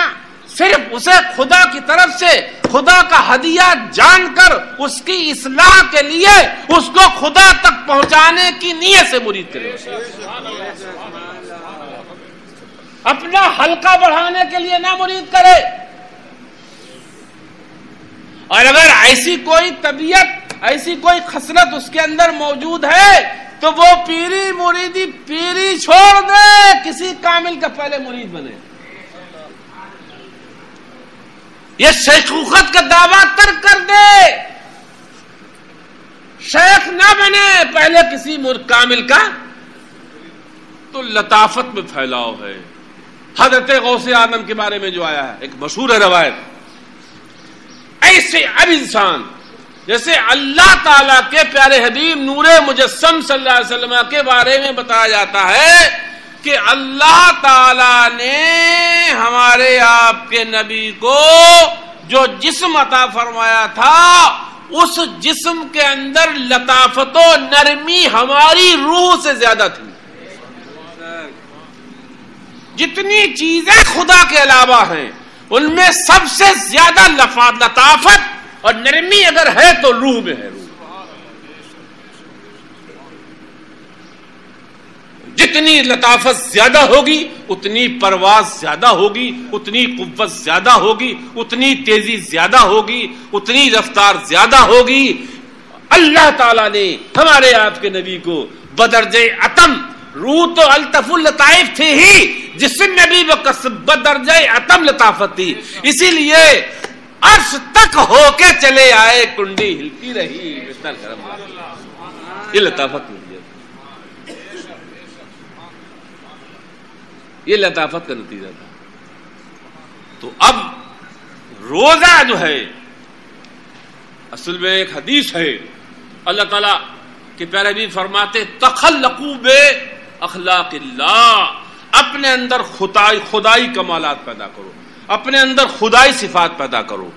صرف اسے خدا کی طرف سے خدا کا ہدیہ جان کر اس کی اصلاح کے لیے اس کو خدا تک پہنچانے کی نیت سے مرید کرے، اپنا حلقہ بڑھانے کے لیے نہ مرید کرے۔ اور اگر ایسی کوئی طبیعت، ایسی کوئی خصلت اس کے اندر موجود ہے تو وہ پیری مریدی پیری چھوڑ دے، کسی کامل کا پہلے مرید بنے، یہ شیخوخت کا دعویٰ ترک کر دے، شیخ نہ بنے، پہلے کسی کامل کا۔ تو لطافت میں پھیلاؤ ہے۔ حضرت غوث اعظم کے بارے میں جو آیا ہے ایک مشہور ہے روایت، ایسے اب انسان جیسے اللہ تعالیٰ کے پیارے حبیب نور مجسم صلی اللہ علیہ وسلم کے بارے میں بتایا جاتا ہے کہ اللہ تعالیٰ نے ہمارے آپ کے نبی کو جو جسم عطا فرمایا تھا اس جسم کے اندر لطافت و نرمی ہماری روح سے زیادہ تھی۔ جتنی چیزیں خدا کے علاوہ ہیں ان میں سب سے زیادہ لطافت اور نرمی اگر ہے تو روح میں ہے۔ روح جتنی لطافت زیادہ ہوگی اتنی پرواز زیادہ ہوگی، اتنی قوت زیادہ ہوگی، اتنی تیزی زیادہ ہوگی، اتنی رفتار زیادہ ہوگی۔ اللہ تعالیٰ نے ہمارے آپ کے نبی کو بدرجہ عتم، روح تو الطف اللطائف تھی ہی، جسم میں بھی وہ بدرجہ عتم لطافت تھی، اسی لیے عرش تک ہو کے چلے آئے، کنڈی ہلتی رہی، یہ لطافت ملی، یہ لطافت کا نتیجہ تھا۔ تو اب روزہ جو ہے اصل میں ایک حدیث ہے، اللہ تعالیٰ کے پیارے بھی فرماتے تخلقوا بے اخلاق اللہ، اپنے اندر خدائی کمالات پیدا کرو، اپنے اندر خدائی صفات پیدا کرو۔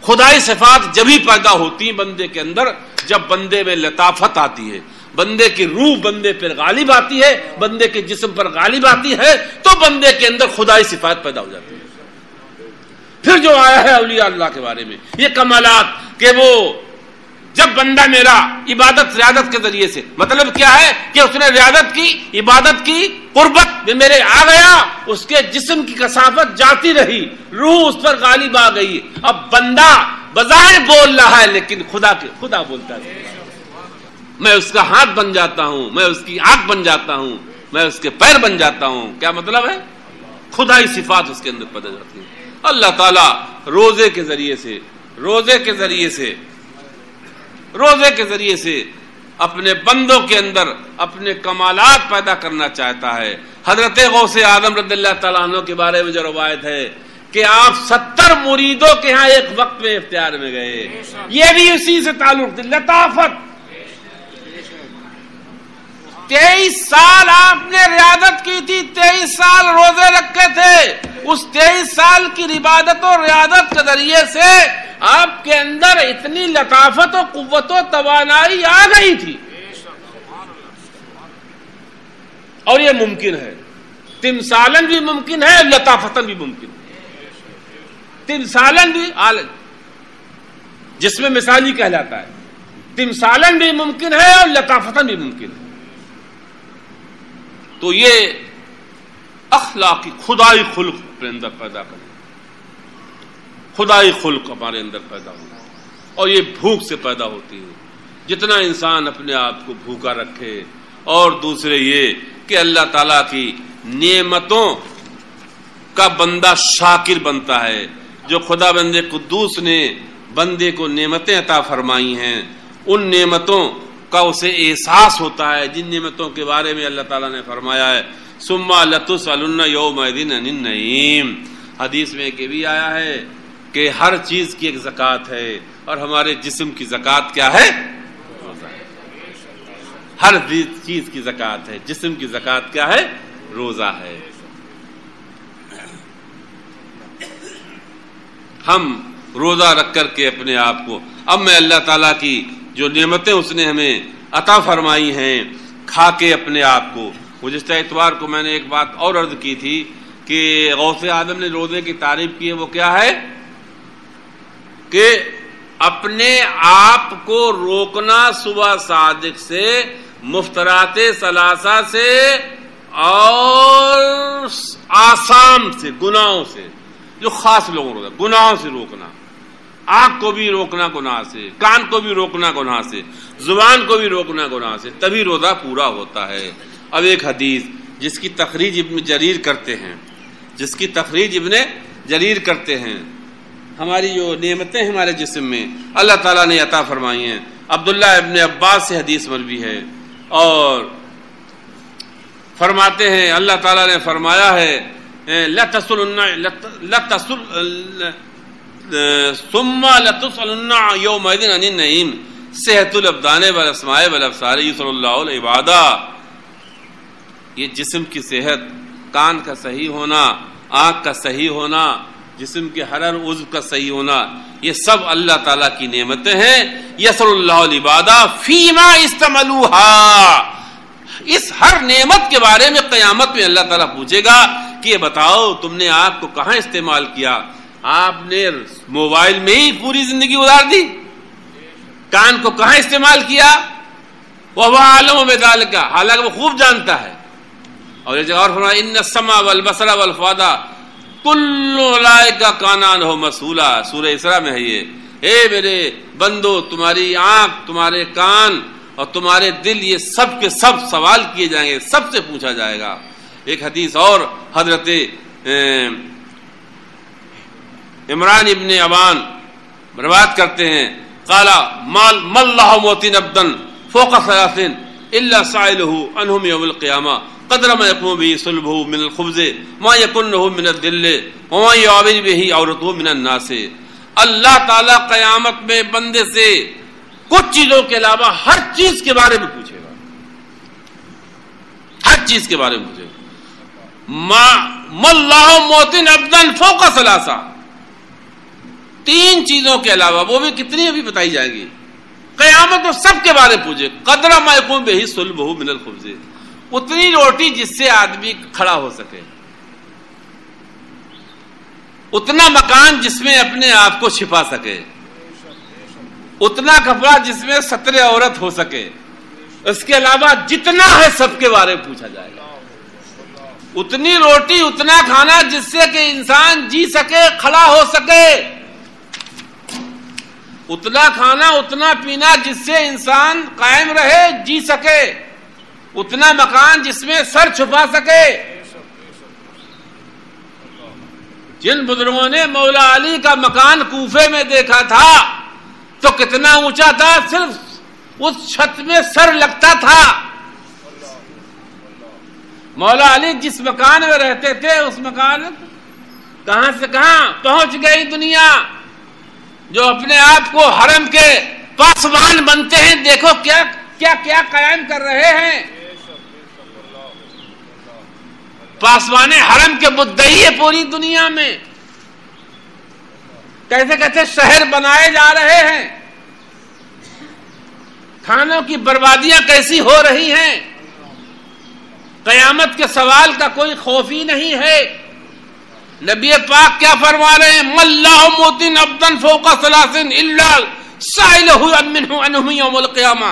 خدائی صفات جبھی پیدا ہوتی ہیں بندے کے اندر جب بندے میں لطافت آتی ہے، بندے کی روح بندے پر غالب آتی ہے، بندے کے جسم پر غالب آتی ہے تو بندے کے اندر خدائی صفات پیدا ہو جاتی ہے۔ پھر جو آیا ہے اولیاء اللہ کے بارے میں یہ کمالات کہ وہ جب بندہ میرا عبادت ریاضت کے ذریعے سے، مطلب کیا ہے کہ اس نے ریاضت کی، عبادت کی، قربت میں میرے آ گیا، اس کے جسم کی کثافت جاتی رہی، روح اس پر غالب آ گئی. اب بندہ بظاہر بول رہا ہے لیکن خدا بولتا ہے. میں اس کا ہاتھ بن جاتا ہوں، میں اس کی آنکھ بن جاتا ہوں، میں اس کے پیر بن جاتا ہوں. کیا مطلب ہے؟ خدائی صفات اس کے اندر پیدا جاتی ہیں. اللہ تعالیٰ روزے کے ذریعے سے اپنے بندوں کے اندر اپنے کمالات پیدا کرنا چاہتا ہے. حضرت غوث اعظم رضی اللہ تعالیٰ عنہ کے بارے میں جو روایت ہے کہ آپ 70 مریدوں کے ہاں ایک وقت میں اختیار میں گئے، یہ بھی اسی سے تعلق، لطافت. 23 سال آپ نے ریاضت کی تھی، 23 سال روزے رکھے تھے. اس 23 سال کی عبادت اور ریاضت کے ذریعے سے آپ کے اندر اتنی لطافت و قوت و توانائی آ گئی تھی. اور یہ ممکن ہے، تمثالن بھی ممکن ہے، لطافتن بھی ممکن ہے. تمثالن بھی جس میں مثالی کہلاتا ہے، تمثالن بھی ممکن ہے اور لطافتن بھی ممکن ہے. تو یہ اخلاقی خدائی خلق اپنے اندر پیدا کرنا، خدائی خلق ہمارے اندر پیدا ہونا، اور یہ بھوک سے پیدا ہوتی ہے. جتنا انسان اپنے آپ کو بھوکا رکھے، اور دوسرے یہ کہ اللہ تعالیٰ کی نعمتوں کا بندہ شاکر بنتا ہے. جو خدا بند قدوس نے بندے کو نعمتیں عطا فرمائی ہیں، ان نعمتوں کا اسے احساس ہوتا ہے، جن نعمتوں کے بارے میں اللہ تعالیٰ نے فرمایا ہے ثم لتسألن یومئذ عن النعیم. حدیث میں یہ بھی آیا ہے کہ ہر چیز کی ایک زکوٰۃ ہے، اور ہمارے جسم کی زکوٰۃ کیا ہے؟ روزہ ہے. ہر چیز کی زکوٰۃ ہے، جسم کی زکوٰۃ کیا ہے؟ روزہ ہے. ہم روزہ رکھ کر کے اپنے آپ کو، اب میں اللہ تعالیٰ کی جو نعمتیں اس نے ہمیں عطا فرمائی ہیں، کھا کے اپنے آپ کو. گزشتہ اتوار کو میں نے ایک بات اور عرض کی تھی کہ غوث اعظم نے روزے کی تعریف کی ہے. وہ کیا ہے کہ اپنے آپ کو روکنا صبح صادق سے، مفطرات ثلاثہ سے، اور آثام سے، گناہوں سے، جو خاص لوگوں کو گناہوں سے روکنا. آنکھ کو بھی روکنا گناہ سے، کان کو بھی روکنا گناہ سے، زبان کو بھی روکنا گناہ سے، تبھی روزہ پورا ہوتا ہے. اب ایک حدیث جس کی تخریج ابن جریر کرتے ہیں، ہماری جو نعمتیں ہمارے جسم میں اللہ تعالیٰ نے عطا فرمائی ہیں. عبداللہ ابن عباس سے حدیث مروی ہے، اور فرماتے ہیں اللہ تعالیٰ نے فرمایا ہے ثم لتسألن یومئذ عن النعیم صحت الابدان والاسماء والابصار یسر اللہ العبادہ. یہ جسم کی صحت، کان کا صحیح ہونا، آنکھ کا صحیح ہونا، جسم کے ہر عضو کا صحیح ہونا، یہ سب اللہ تعالیٰ کی نعمتیں ہیں. یسر اللہ العبادہ فیما استعملوها. اس ہر نعمت کے بارے میں قیامت میں اللہ تعالیٰ پوچھے گا کہ یہ بتاؤ تم نے آنکھ کو کہاں استعمال کیا؟ آپ نے موبائل میں ہی پوری زندگی گزار دی. کان کو کہاں استعمال کیا؟ وَهُوَ أَعْلَمُ بِذَلِكَ، حالانکہ وہ خوب جانتا ہے. اور ایک جگہ اور فرمایا اِنَّ السَّمْعَ وَالْبَصَرَ وَالْفُؤَادَ كُلُّ أُولَٰئِكَ كَانَ عَنْهُ مسئولا. سورہ اسراء میں ہے یہ. اے میرے بندو، تمہاری آنکھ، تمہارے کان اور تمہارے دل، یہ سب کے سب سوال کیے جائیں گے، سب سے پوچھا جائے گا. ایک حدیث اور حضرت عمران ابن ابان روایت کرتے ہیں قال ما اللہ موتین عبدن فوق ثلاث الا سائلہ عنہم یوم القیامہ قدر ما یقوم به صلبہ من الخبز ما یکن له من الذل وما یعاون به عورته من الناس. اللہ تعالی قیامت میں بندے سے کچھ چیزوں کے علاوہ ہر چیز کے بارے میں پوچھے گا، ہر چیز کے بارے میں پوچھے گا. ما اللہ موتین عبدن فوق ثلاث، تین چیزوں کے علاوہ، وہ بھی کتنی ابھی بتائی جائیں گی. قیامت میں سب کے بارے میں پوچھے. قدر ما یقوم به صلبہ من الخبز، اتنی روٹی جس سے آدمی کھڑا ہو سکے، اتنا مکان جس میں اپنے آپ کو چھپا سکے. اتنا کپڑا جس میں ستر عورت ہو سکے، اس کے علاوہ جتنا ہے سب کے بارے میں پوچھا جائے گا، اتنی روٹی اتنا کھانا جس سے کہ انسان جی سکے، کھڑا ہو سکے، اتنا کھانا اتنا پینا جس سے انسان قائم رہے، جی سکے، اتنا مکان جس میں سر چھپا سکے۔ جن بزرگوں نے مولا علی کا مکان کوفے میں دیکھا تھا تو کتنا اونچا تھا، صرف اس چھت میں سر لگتا تھا۔ مولا علی جس مکان میں رہتے تھے اس مکان کہاں سے کہاں پہنچ گئی دنیا۔ جو اپنے آپ کو حرم کے پاسبان بنتے ہیں، دیکھو کیا کیا کیا قائم کر رہے ہیں۔ پاسبان حرم کے مدعی ہے پوری دنیا میں، کیسے کیسے شہر بنائے جا رہے ہیں، کھانوں کی بربادیاں کیسی ہو رہی ہیں، قیامت کے سوال کا کوئی خوف ہی نہیں ہے۔ نبی پاک کیا فرما رہے ہیں؟ مَلَّهُ مُوتٍ عَبْدًا فَوْقَ ثَلَاثٍ إِلَّا سَائِلَهُ مِنْهُ عَنْهُ يَوْمَ الْقِيَامَةِ۔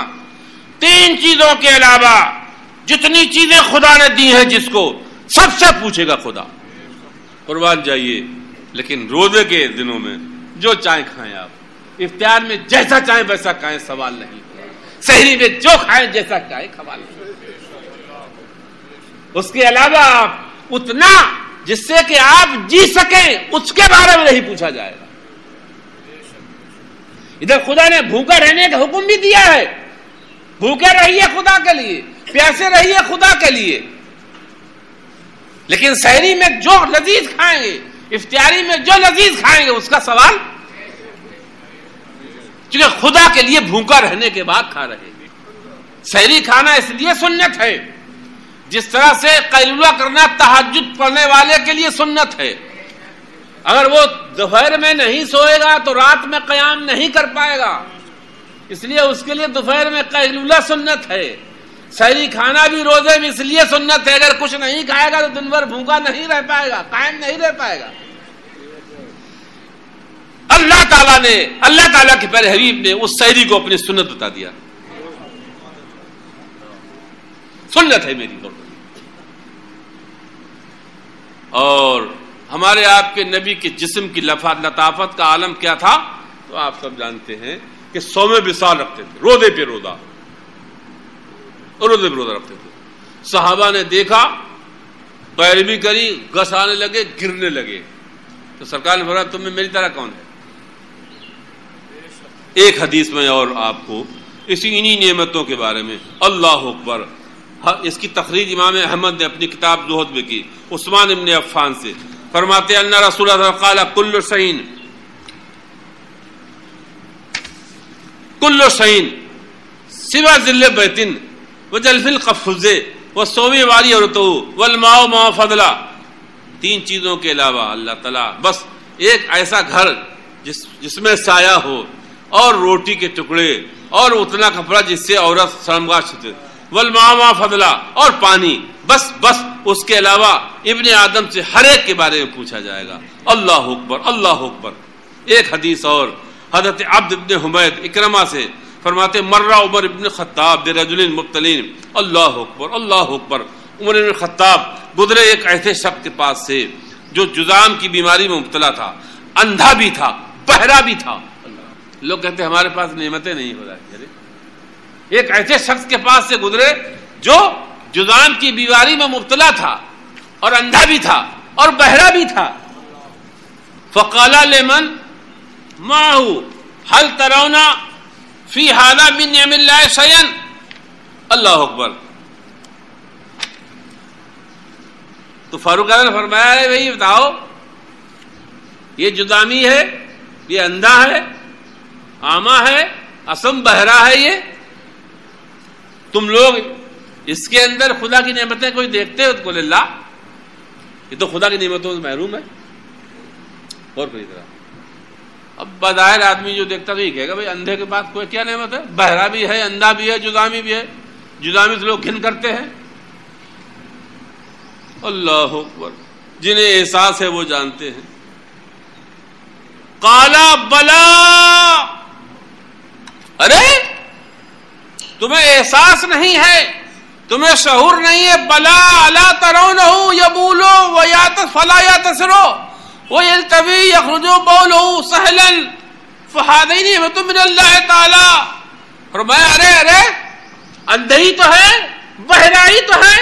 تین چیزوں کے علاوہ جتنی چیزیں خدا نے دی ہیں جس کو، سب سے پوچھے گا خدا۔ قربان جائیے، لیکن روزے کے دنوں میں جو چاہیں کھائیں آپ، افطار میں جیسا چاہیں ویسا کھائیں، سوال نہیں، سحری میں جو کھائیں جیسا کھائیں، سوال نہیں۔ اس کے علاوہ آپ اتنا جس سے کہ آپ جی سکیں، اس کے بارے میں نہیں پوچھا جائے گا۔ ادھر خدا نے بھوکا رہنے کا حکم بھی دیا ہے، بھوکے رہیے خدا کے لیے، پیاسے رہیے خدا کے لیے، لیکن سحری میں جو لذیذ کھائیں گے، افطاری میں جو لذیذ کھائیں گے، اس کا سوال، کیونکہ خدا کے لیے بھوکا رہنے کے بعد کھا رہے ہیں۔ سحری کھانا اس لیے سنت ہے، جس طرح سے قیلولہ کرنا تہجد پڑھنے والے کے لیے سنت ہے۔ اگر وہ دوپہر میں نہیں سوئے گا تو رات میں قیام نہیں کر پائے گا، اس لیے اس کے لیے دوپہر میں قیلولہ سنت ہے۔ سحری کھانا بھی روزے میں اس لیے سنت ہے، اگر کچھ نہیں کھائے گا تو دن بھر بھوکا نہیں رہ پائے گا، قائم نہیں رہ پائے گا۔ اللہ تعالیٰ کے پیارے حبیب نے اس سحری کو اپنی سنت بتا دیا، سنت ہے میری۔ اور ہمارے آپ کے نبی کے جسم کی لطافت کا عالم کیا تھا تو آپ سب جانتے ہیں کہ 100 وصال رکھتے تھے، روزے پہ روزہ رکھتے تھے۔ صحابہ نے دیکھا، پیروی کری، گس آنے لگے، گرنے لگے، تو سرکار نے فرمایا تم میں میری طرح کون ہے؟ ایک حدیث میں اور آپ کو انہی نعمتوں کے بارے میں، اللہ اکبر، اس کی تخریج امام احمد نے اپنی کتاب زہد میں کی، عثمان ابن عفان سے، فرماتے ہیں ان رسول اللہ قال کل شیء سوى ذل بیت وجلف القفز والصوم والی عورتہ والماء ما فضلا۔ تین چیزوں کے علاوہ اللہ تعالیٰ بس ایک ایسا گھر جس میں سایہ ہو اور روٹی کے ٹکڑے اور اتنا کپڑا جس سے عورت شرمگاہ چھتے، والماء ما فضلا، اور پانی، بس اس کے علاوہ ابن آدم سے ہر ایک کے بارے میں پوچھا جائے گا۔ اللہ اکبر، اللہ اکبر۔ ایک حدیث اور حضرت عبد ابن حمید اکرمہ سے فرماتے مر عمر ابن خطاب برجل مبتلین، اللہ اکبر، اللہ اکبر۔ عمر ابن خطاب گزرے ایک ایسے شخص کے پاس سے جو جذام کی بیماری میں مبتلا تھا، اندھا بھی تھا، بہرا بھی تھا۔ لوگ کہتے ہیں ہمارے پاس نعمتیں نہیں ہو رہی، ایک ایسے شخص کے پاس سے گزرے جو جذام کی بیماری میں مبتلا تھا اور اندھا بھی تھا اور بہرا بھی تھا۔ فقال لمن معه هل ترون في هذا من نعم الله شيئا؟ اللہ اکبر۔ تو فاروق اعظم نے فرمایا ہے بھائی بتاؤ، یہ جذامی ہے، یہ اندھا ہے، عامہ ہے، اصم بہرا ہے، یہ تم لوگ اس کے اندر خدا کی نعمتیں کوئی دیکھتے ہو تو قل اللہ، یہ تو خدا کی نعمتوں سے محروم ہے۔ اور کوئی طرح اب بظاہر آدمی جو دیکھتا تو یہ کہے گا بھائی اندھے کے پاس کوئی کیا نعمت ہے؟ بہرا بھی ہے، اندھا بھی ہے، جذامی بھی ہے، جذامی سے لوگ گھن کرتے ہیں۔ اللہ اکبر، جنہیں احساس ہے وہ جانتے ہیں۔ قالا بلا، ارے تمہیں احساس نہیں ہے، تمہیں شعور نہیں ہے؟ بلا الا ترونہ یبولو ویاتس فلا یاتسرو ویلتوی یخرجو بولو سہلا فہذین نعمت من اللہ تعالی. فرمایا ارے اندھی تو ہے، بہرائی تو ہے،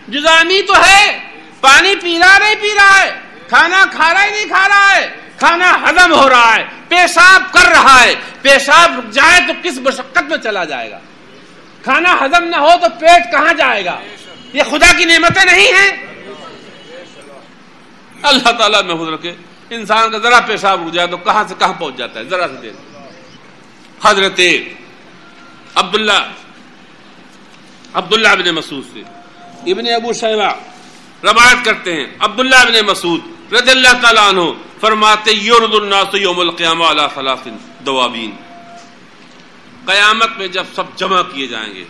جزامی تو ہے، پانی پی رہا نہیں پی رہا ہے، کھانا کھا رہا ہی نہیں کھا رہا ہے، کھانا ہضم ہو رہا ہے، پیشاب کر رہا ہے، پیشاب رک جائے تو کس مشقت میں چلا جائے گا، کھانا ہضم نہ ہو تو پیٹ کہاں جائے گا؟ یہ خدا کی نعمتیں نہیں ہیں؟ اللہ تعالیٰ محفوظ رکھے. انسان کا ذرا پیشاب رک جائے تو کہاں سے کہاں پہنچ جاتا ہے، ذرا سے دیر. حضرت عبداللہ بن مسعود سے ابن ابو شیبہ روایت کرتے ہیں، عبداللہ بن مسعود رضی اللہ تعالیٰ عنہ فرماتے یرد الناس یوم القیامہ علی ثلاث دوابین. قیامت میں جب سب جمع کیے جائیں گے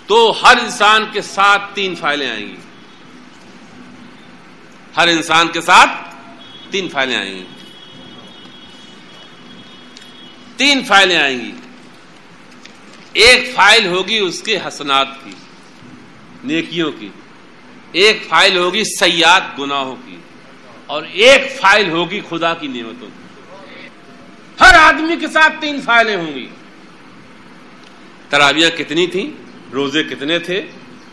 تو ہر انسان کے ساتھ 3 فائلیں آئیں گی. ہر انسان کے ساتھ 3 فائلیں آئیں گی. 3 فائلیں آئیں گی. ایک فائل ہوگی اس کے حسنات کی، نیکیوں کی، ایک فائل ہوگی سیئات گناہوں کی، اور ایک فائل ہوگی خدا کی نعمتوں کی. ہر آدمی کے ساتھ 3 فائلیں ہوں گی. تراویحیں کتنی تھیں، روزے کتنے تھے،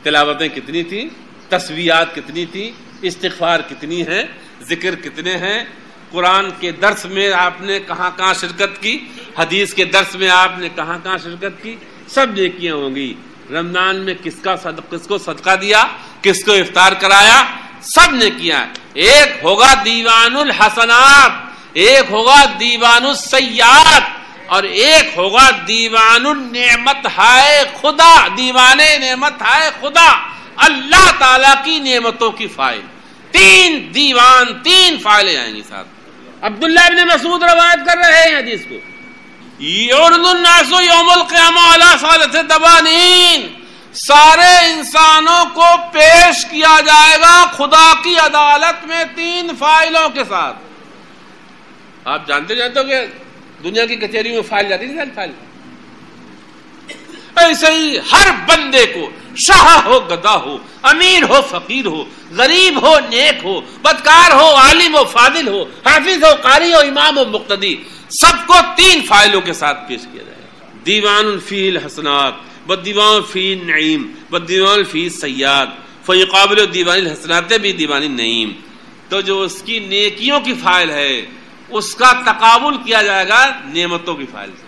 تلاوتیں کتنی تھیں، تسبیحات کتنی تھیں، استغفار کتنی ہیں، ذکر کتنے ہیں، قرآن کے درس میں آپ نے کہاں کہاں شرکت کی، حدیث کے درس میں آپ نے کہاں کہاں شرکت کی، سب نیکیاں ہوں گی. رمضان میں کس کو صدقہ دیا، کس کو افطار کرایا، سب نیکیاں. ایک ہوگا دیوان الحسنات، ایک ہوگا دیوان السیئات، اور ایک ہوگا دیوان النعمت ہائے خدا، دیوان نعمت ہائے خدا، اللہ تعالی کی نعمتوں کی فائل. 3 دیوان، 3 فائلیں آئیں گی ساتھ. عبداللہ ابن مسعود روایت کر رہے ہیں حدیث کو. یعرض الناس یوم القیامہ علی ثلاث دوابین، سارے انسانوں کو پیش کیا جائے گا خدا کی عدالت میں 3 فائلوں کے ساتھ. آپ جانتے ہو کہ دنیا کی کچہری میں فائل جاتی تھی، فائل. ایسے ہی ہر بندے کو، شاہ ہو گدا ہو، امیر ہو فقیر ہو، غریب ہو نیک ہو، بدکار ہو عالم ہو فاضل ہو، حافظ ہو قاری ہو امام ہو مقتدی، سب کو 3 فائلوں کے ساتھ پیش کیا جائے گا. دیوان فی الحسنات والدیوان فی النعیم والدیوان فی السیئات فیقابل دیوان الحسنات بھی دیوان النعیم. تو جو اس کی نیکیوں کی فائل ہے اس کا تقابل کیا جائے گا نعمتوں کی فائل سے.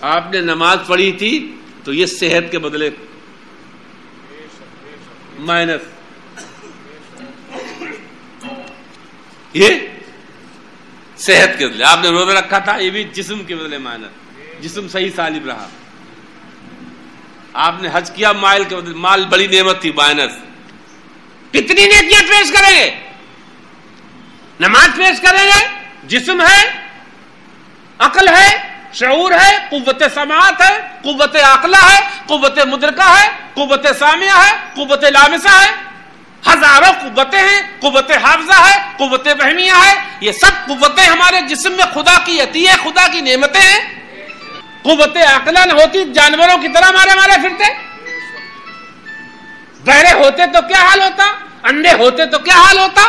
آپ نے نماز پڑھی تھی تو یہ صحت کے بدلے مائنس، یہ صحت کے بدلے. آپ نے روزہ رکھا تھا، یہ بھی جسم کے بدلے مائنس، جسم صحیح سالم رہا. آپ نے حج کیا مال کے بدلے، مال بڑی نعمت تھی، مائنس. کتنی نیکیاں پیش کریں گے؟ نماز پیش کریں گے، جسم ہے، عقل ہے، شعور ہے، قوت سماعت ہے، قوت عقلہ ہے، قوت مدرکہ ہے، قوت سامعہ ہے، قوت لامسہ ہے، ہزاروں قوتیں ہیں، قوت حافظہ ہے، قوت فہمیہ ہے. یہ سب قوتیں ہمارے جسم میں خدا کی عطیہ، خدا کی نعمتیں ہیں. قوت عقلہ نہ ہوتی جانوروں کی طرح مارے پھرتے. بہرے ہوتے تو کیا حال ہوتا، اندھے ہوتے تو کیا حال ہوتا.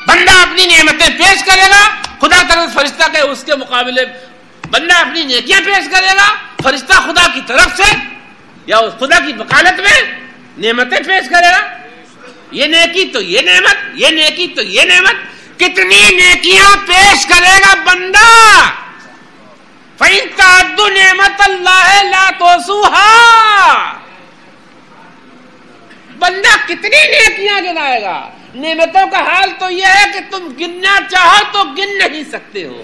بندہ اپنی نعمتیں پیش کرے گا، خدا طرف فرشتہ کے اس کے مقابلے بندہ اپنی نیکیاں پیش کرے گا، فرشتہ خدا کی طرف سے یا خدا کی وکالت میں نعمتیں پیش کرے گا. یہ نیکی تو یہ نعمت، یہ نیکی تو یہ نعمت. کتنی نیکیاں پیش کرے گا بندہ. فَإِن تَعُدُّوا نِعْمَتَ اللَّهِ لَا تُحْصُوهَا. بندہ کتنی نیکیاں گنائے گا. نعمتوں کا حال تو یہ ہے کہ تم گننا چاہو تو گن نہیں سکتے ہو.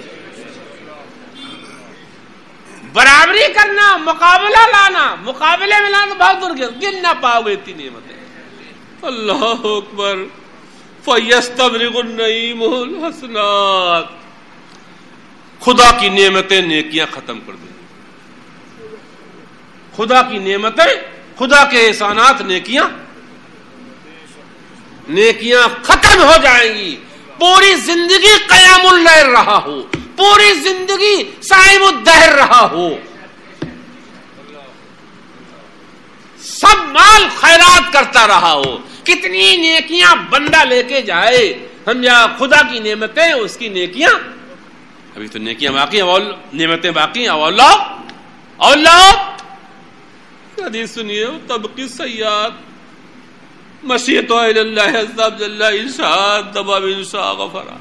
برابری کرنا، مقابلہ لانا، مقابلے میں لانا بہت دور گن نہ پاؤ گے اتنی نعمتیں. اللہ اکبر. فَيَسْتَبْرِقُ النَّعِيمُ الْحَسَنَاتِ. خدا کی نعمتیں نیکیاں ختم کر دیں. خدا کی نعمتیں، خدا کے احسانات، نیکیاں ختم ہو جائیں گی. پوری زندگی قیام اللیل رہا ہو، پوری زندگی صائم الدہر رہا ہو، سب مال خیرات کرتا رہا ہو، کتنی نیکیاں بندہ لے کے جائے، سمجھا، خدا کی نعمتیں، اس کی نیکیاں، ابھی تو نیکیاں باقی ہیں، نعمتیں باقی ہیں، اللہ حدیث سنیے، تبقی سیئات مشیت اللہ عز وجل انشاء دبا انشاء غفرا،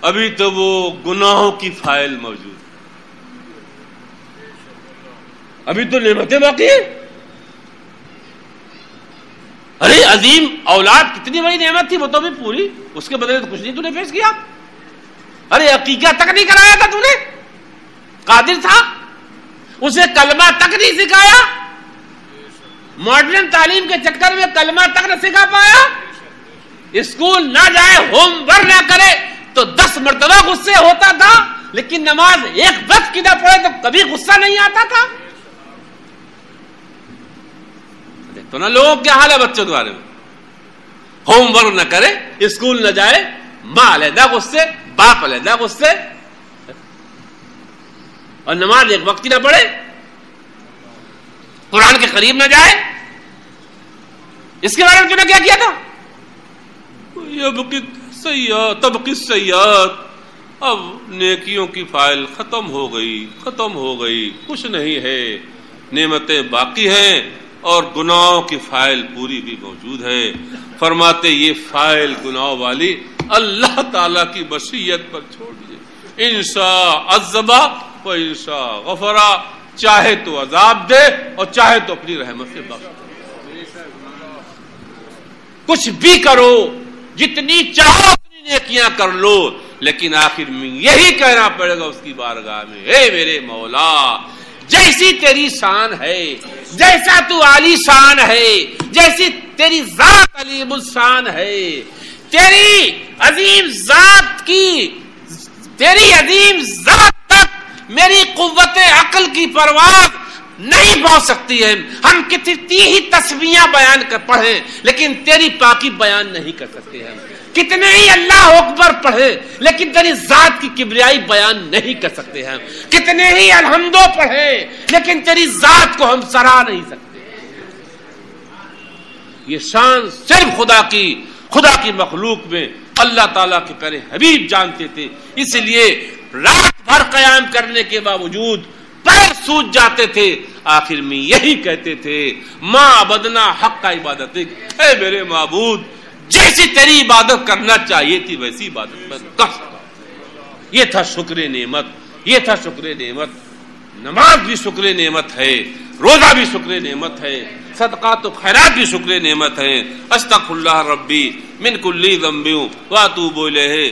ابھی تو وہ گناہوں کی فائل موجود، ابھی تو نعمتیں باقی ہیں. ارے عظیم اولاد کتنی بڑی نعمت تھی، وہ تو بھی پوری، اس کے بدلے تو کچھ نہیں تو نے پیش کیا. ارے عقیقہ تک نہیں کرایا تھا تو نے، قادر تھا، اسے کلمہ تک نہیں سکھایا، ماڈرن تعلیم کے چکر میں کلمہ تک نہ سکھا پایا، اسکول نہ جائے، ہوم ورک نہ کرے تو 10 مرتبہ غصے ہوتا تھا، لیکن نماز ایک وقت کی نہ پڑھے تو کبھی غصہ نہیں آتا تھا. تو نا لوگوں کیا حال ہے بچوں کے بارے میں، ہوم ورک نہ کرے، اسکول نہ جائے، ماں علیحدہ غصے، باپ علیحدہ غصے، اور نماز ایک وقت کی نہ پڑھے، قرآن کے قریب نہ جائے. اس کے بارے میں تم نے کیا کیا تھا؟ تبقی سیئات، اب نیکیوں کی فائل ختم ہو گئی، کچھ نہیں ہے، نعمتیں باقی ہیں اور گناہوں کی فائل پوری بھی موجود ہے. فرماتے یہ فائل گناہ والی اللہ تعالی کی مشیت پر چھوڑ دیجیے، انشاء عذبا و انشاء غفرا، چاہے تو عذاب دے اور چاہے تو اپنی رحمت سے بخش دے. کچھ بھی کرو، جتنی چاہو اتنی نیکیاں کر لو، لیکن آخر میں یہی کہنا پڑے گا اس کی بارگاہ میں، اے میرے مولا، جیسی تیری شان ہے، جیسا تو عالی شان ہے، جیسی تیری ذات علیم الشان ہے، تیری عظیم ذات تک میری قوت عقل کی پرواز نہیں پہنچ سکتی ہے. ہم کتنی ہی تسبیحاں بیان کر پڑھیں لیکن تیری پاکی بیان نہیں کر سکتے ہیں، کتنے ہی اللہ اکبر پڑھیں لیکن تیری ذات کی کبریائی بیان نہیں کر سکتے ہیں، کتنے ہی الحمدو پڑھیں لیکن تیری ذات کو ہم سرا نہیں سکتے. یہ شان صرف خدا کی مخلوق میں اللہ تعالیٰ کے پیارے حبیب جانتے تھے، اس لیے رات بھر قیام کرنے کے باوجود پیر سوج جاتے تھے، آخر میں یہی کہتے تھے، ماں عبدنا حق کا عبادت، اے میرے معبود، جیسی تیری عبادت کرنا چاہیے تھی ویسی عبادت میں کر. یہ تھا شکر نعمت، یہ تھا شکر نعمت. نماز بھی شکر نعمت ہے، روزہ بھی شکر نعمت ہے، صدقات و خیرات بھی شکر نعمت ہے. استغفر اللہ ربی من کل ذنب واتوب الیہ.